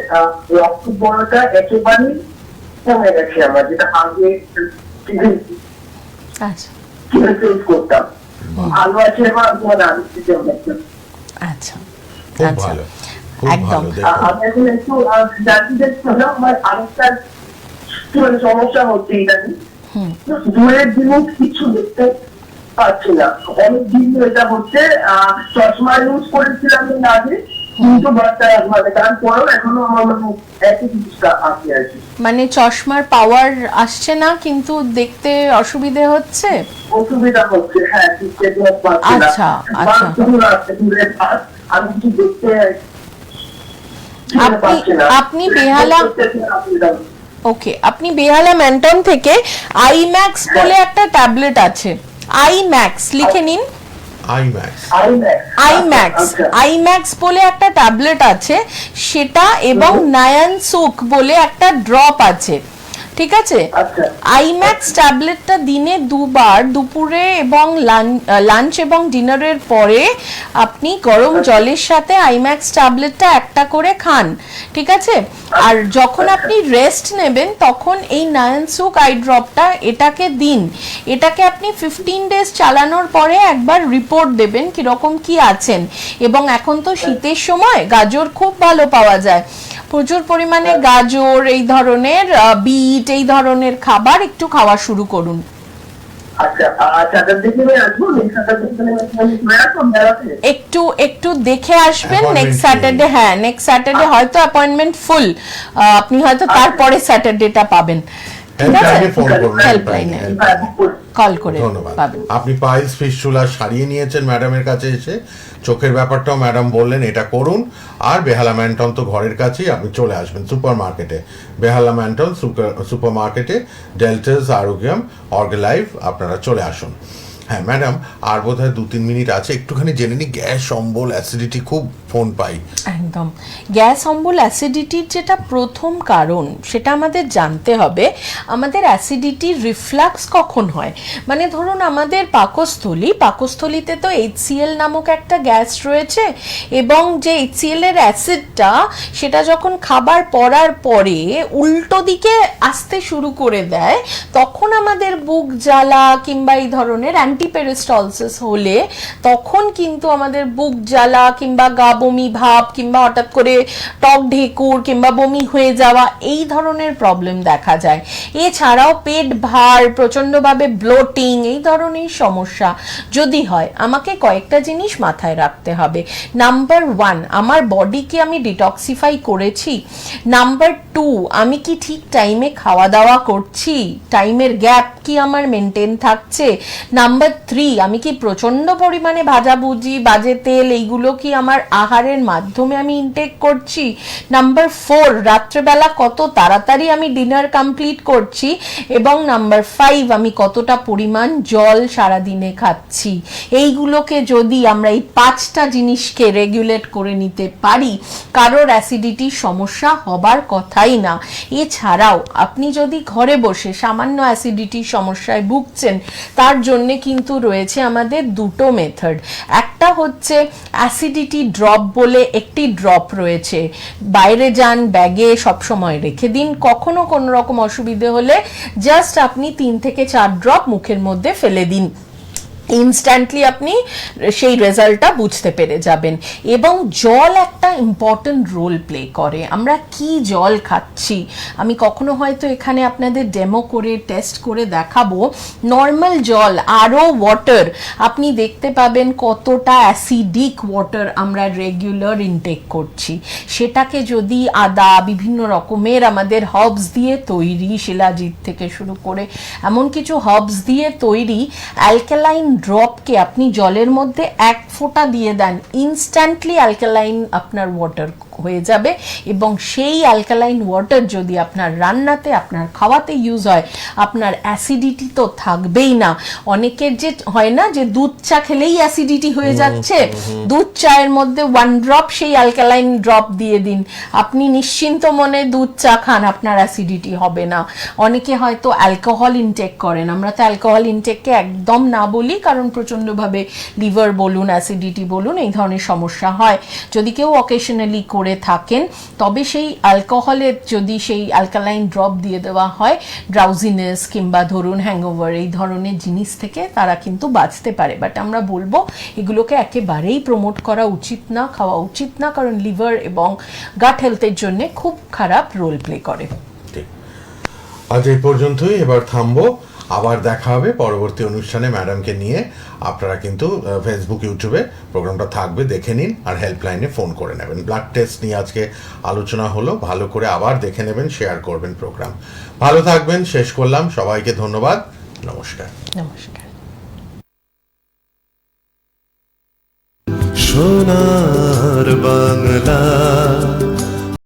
রক্ত বড়টা একেবারেই কমে গেছে আমার, যেটা আগে ফেস করতাম। ভালো আছে আমার তোমার আগের থেকে। আচ্ছা, খুব ভালো, খুব একদম। ভালো। আমি এখন একটু জানতে চাচ্ছিলাম, আমার আরেকটা সমস্যা হচ্ছে, এটা দূরের জিনিস কিছু দেখতে পাচ্ছি না। অনেক দিন এটা হচ্ছে, চশমা ইউজ করেছিলাম আগে, কিন্তু বাচ্চা মানে তারপরেও এখনো আমার মানে একই জিনিসটা আছে আর কি। মানে চশমার পাওয়ার আসছে না কিন্তু দেখতে অসুবিধে হচ্ছে। অসুবিধা হচ্ছে, হ্যাঁ, ঠিক আছে, পাচ্ছি না। আচ্ছা, আচ্ছা। বাচ্চাগুলো আছে, দূরের পাশ, আমি কিছু দেখতে আপনি বেহালা, ওকে, আপনি বেহালা ম্যান্টন থেকে আইম্যাক্স বলে একটা ট্যাবলেট আছে, আইম্যাক্স লিখে নিন। আইম্যাক্স বলে একটা ট্যাবলেট আছে সেটা, এবং নায়ানসুক বলে একটা ড্রপ আছে, ঠিক আছে? আইম্যাক্স ট্যাবলেটটা দিনে 2 বার, দুপুরে এবং লাঞ্চ এবং ডিনারের পরে আপনি গরম জলের সাথে আইম্যাক্স ট্যাবলেটটা একটা করে খান, ঠিক আছে? আর যখন আপনি রেস্ট নেবেন তখন এই নায়ানসুক আই ড্রপটা এটাকে দিন। এটাকে আপনি 15 ডেজ চালানোর পরে একবার রিপোর্ট দেবেন কিরকম কি আছেন। এবং এখন তো শীতের সময় গাজর খুব ভালো পাওয়া যায়, প্রচুর পরিমাণে গাজর, এই ধরনের বিট, এই ধরনের খাবার একটু খাওয়া শুরু করুন। একটু একটু দেখে আসবেন নেক্সট স্যাটারডে। হ্যাঁ, নেক্সট স্যাটারডে হয়তো অ্যাপয়েন্টমেন্ট ফুল, আপনি হয়তো তারপরে স্যাটারডেটা পাবেন, ঠিক আছে? হেল্পলাইনে কল করে পাবেন। আপনি পাইলস ফিস্টুলা সারিয়ে নিয়েছেন ম্যাডামের কাছে এসে, চোখের ব্যাপারটাও ম্যাডাম বললেন এটা করুন। আর বেহালা ম্যান্টন তো ঘরের কাছেই, আপনি চলে আসবেন সুপার মার্কেটে, বেহালা ম্যান্টন সুপার মার্কেটে, ডেল্টাস, আরোগ্যম, অর্গালাইভ, আপনারা চলে আসুন। হ্যাঁ ম্যাডাম, আর বোধহয় 2-3 মিনিট আছে, একটুখানি জেনে নি, গ্যাস অম্বল অ্যাসিডিটি খুব ফোন পাই। একদম, গ্যাস অম্বল অ্যাসিডিটির যেটা প্রথম কারণ সেটা আমাদের জানতে হবে। আমাদের অ্যাসিডিটি রিফ্লাক্স কখন হয়? মানে ধরুন আমাদের পাকস্থলিতে তো HCl নামক একটা গ্যাস রয়েছে, এবং যে HCl এর অ্যাসিডটা সেটা যখন খাবার পড়ার পরে উল্টো দিকে আসতে শুরু করে দেয়, তখন আমাদের বুক জ্বালা কিংবা এই ধরনের অ্যান্টিপেরিস্টালসিস হলে তখন কিন্তু আমাদের বুক জ্বালা কিংবা গা বমি ভাব কিংবা হঠাৎ করে টক ঢেকুর কিংবা বমি হয়ে যাওয়া, এই ধরনের প্রবলেম দেখা যায়। এছাড়াও পেট ভার, প্রচন্ডভাবে ব্লোটিং, এই ধরনের সমস্যা যদি হয়, আমাকে কয়েকটা জিনিস মাথায় রাখতে হবে। নাম্বার 1, আমার বডিকে আমি ডিটক্সিফাই করেছি। নাম্বার 2, আমি কি ঠিক টাইমে খাওয়া দাওয়া করছি, টাইমের গ্যাপ কি আমার মেনটেন থাকছে। নাম্বার 3, আমি কি প্রচন্ড পরিমাণে ভাজাভুজি, বাজে তেল, এইগুলো কি আমার আহারের মাধ্যমে আমি ইনটেক করছি। নাম্বার 4, রাত্রেবেলা কত তাড়াতাড়ি আমি ডিনার কমপ্লিট করছি। এবং নাম্বার 5, আমি কতটা পরিমাণ জল সারাদিনে খাচ্ছি। এইগুলোকে যদি আমরা, এই 5টা জিনিসকে রেগুলেট করে নিতে পারি, কারোর অ্যাসিডিটির সমস্যা হবার কথাই না। এছাড়াও আপনি যদি ঘরে বসে সামান্য অ্যাসিডিটির সমস্যায় ভুগছেন, তার জন্য কিন্তু রয়েছে আমাদের 2টো মেথড। একটা হচ্ছে অ্যাসিডিটি ড্রপ বলে একটি ড্রপ রয়েছে, বাইরে যান, ব্যাগে সবসময় রেখে দিন, কখনো কোনো রকম অসুবিধে হলে জাস্ট আপনি 3 থেকে 4 ড্রপ মুখের মধ্যে ফেলে দিন, ইনস্ট্যান্টলি আপনি সেই রেজাল্টটা বুঝতে পেরে যাবেন। এবং জল একটা ইম্পর্টেন্ট রোল প্লে করে, আমরা কি জল খাচ্ছি। আমি কখনো হয়তো এখানে আপনাদের ডেমো করে টেস্ট করে দেখাবো। নর্মাল জল, আরও ওয়াটার, আপনি দেখতে পাবেন কতটা অ্যাসিডিক ওয়াটার আমরা রেগুলার ইনটেক করছি। সেটাকে যদি আদা, বিভিন্ন রকমের আমাদের হার্বস দিয়ে তৈরি, শিলাজিৎ থেকে শুরু করে এমন কিছু হার্বস দিয়ে তৈরি অ্যালকালাইন ড্রপকে আপনি জলের মধ্যে 1 ফোঁটা দিয়ে দেন, ইনস্ট্যান্টলি অ্যালকালাইন আপনার ওয়াটার হয়ে যাবে। এবং সেই অ্যালকালাইন ওয়াটার যদি আপনার রান্নাতে, আপনার খাওয়াতে ইউজ হয়, আপনার অ্যাসিডিটি তো থাকবেই না। অনেকের যে হয় না যে দুধ চা খেলেই অ্যাসিডিটি হয়ে যাচ্ছে, দুধ চায়ের মধ্যে 1 ড্রপ সেই অ্যালকালাইন ড্রপ দিয়ে দিন, আপনি নিশ্চিন্ত মনে দুধ চা খান, আপনার অ্যাসিডিটি হবে না। অনেকে হয়তো অ্যালকোহল ইনটেক করেন, আমরা তো অ্যালকোহল ইনটেককে একদম না বলি, কারণ প্রচণ্ডভাবে লিভার বলুন, অ্যাসিডিটি বলুন, এই ধরনের সমস্যা হয়। যদি কেউ অকেশনালি করে থাকেন, তবে সেই অ্যালকোহলের যদি সেই অ্যালকালাইন ড্রপ দিয়ে দেওয়া হয়, ড্রাউজিনেস কিংবা ধরুন হ্যাংওভার, এই ধরনের জিনিস থেকে তারা কিন্তু বাঁচতে পারে। বাট আমরা বলবো এগুলোকে একেবারেই প্রমোট করা উচিত না, খাওয়া উচিত না, কারণ লিভার এবং গাট হেলথের জন্য খুব খারাপ রোল প্লে করে। আজ এই পর্যন্তই, এবার থামবো। আবার দেখা হবে পরবর্তী অনুষ্ঠানে ম্যাডামকে নিয়ে। আপনারা কিন্তু ফেসবুক ইউটিউবে প্রোগ্রামটা থাকবে, দেখে নিন আর হেল্পলাইনে ফোন করে নেবেন। ব্লাড টেস্ট নিয়ে আজকে আলোচনা হলো, ভালো করে আবার দেখে নেবেন, শেয়ার করবেন প্রোগ্রাম। ভালো থাকবেন, শেষ করলাম। সবাইকে ধন্যবাদ, নমস্কার। নমস্কার। সোনার বাংলা।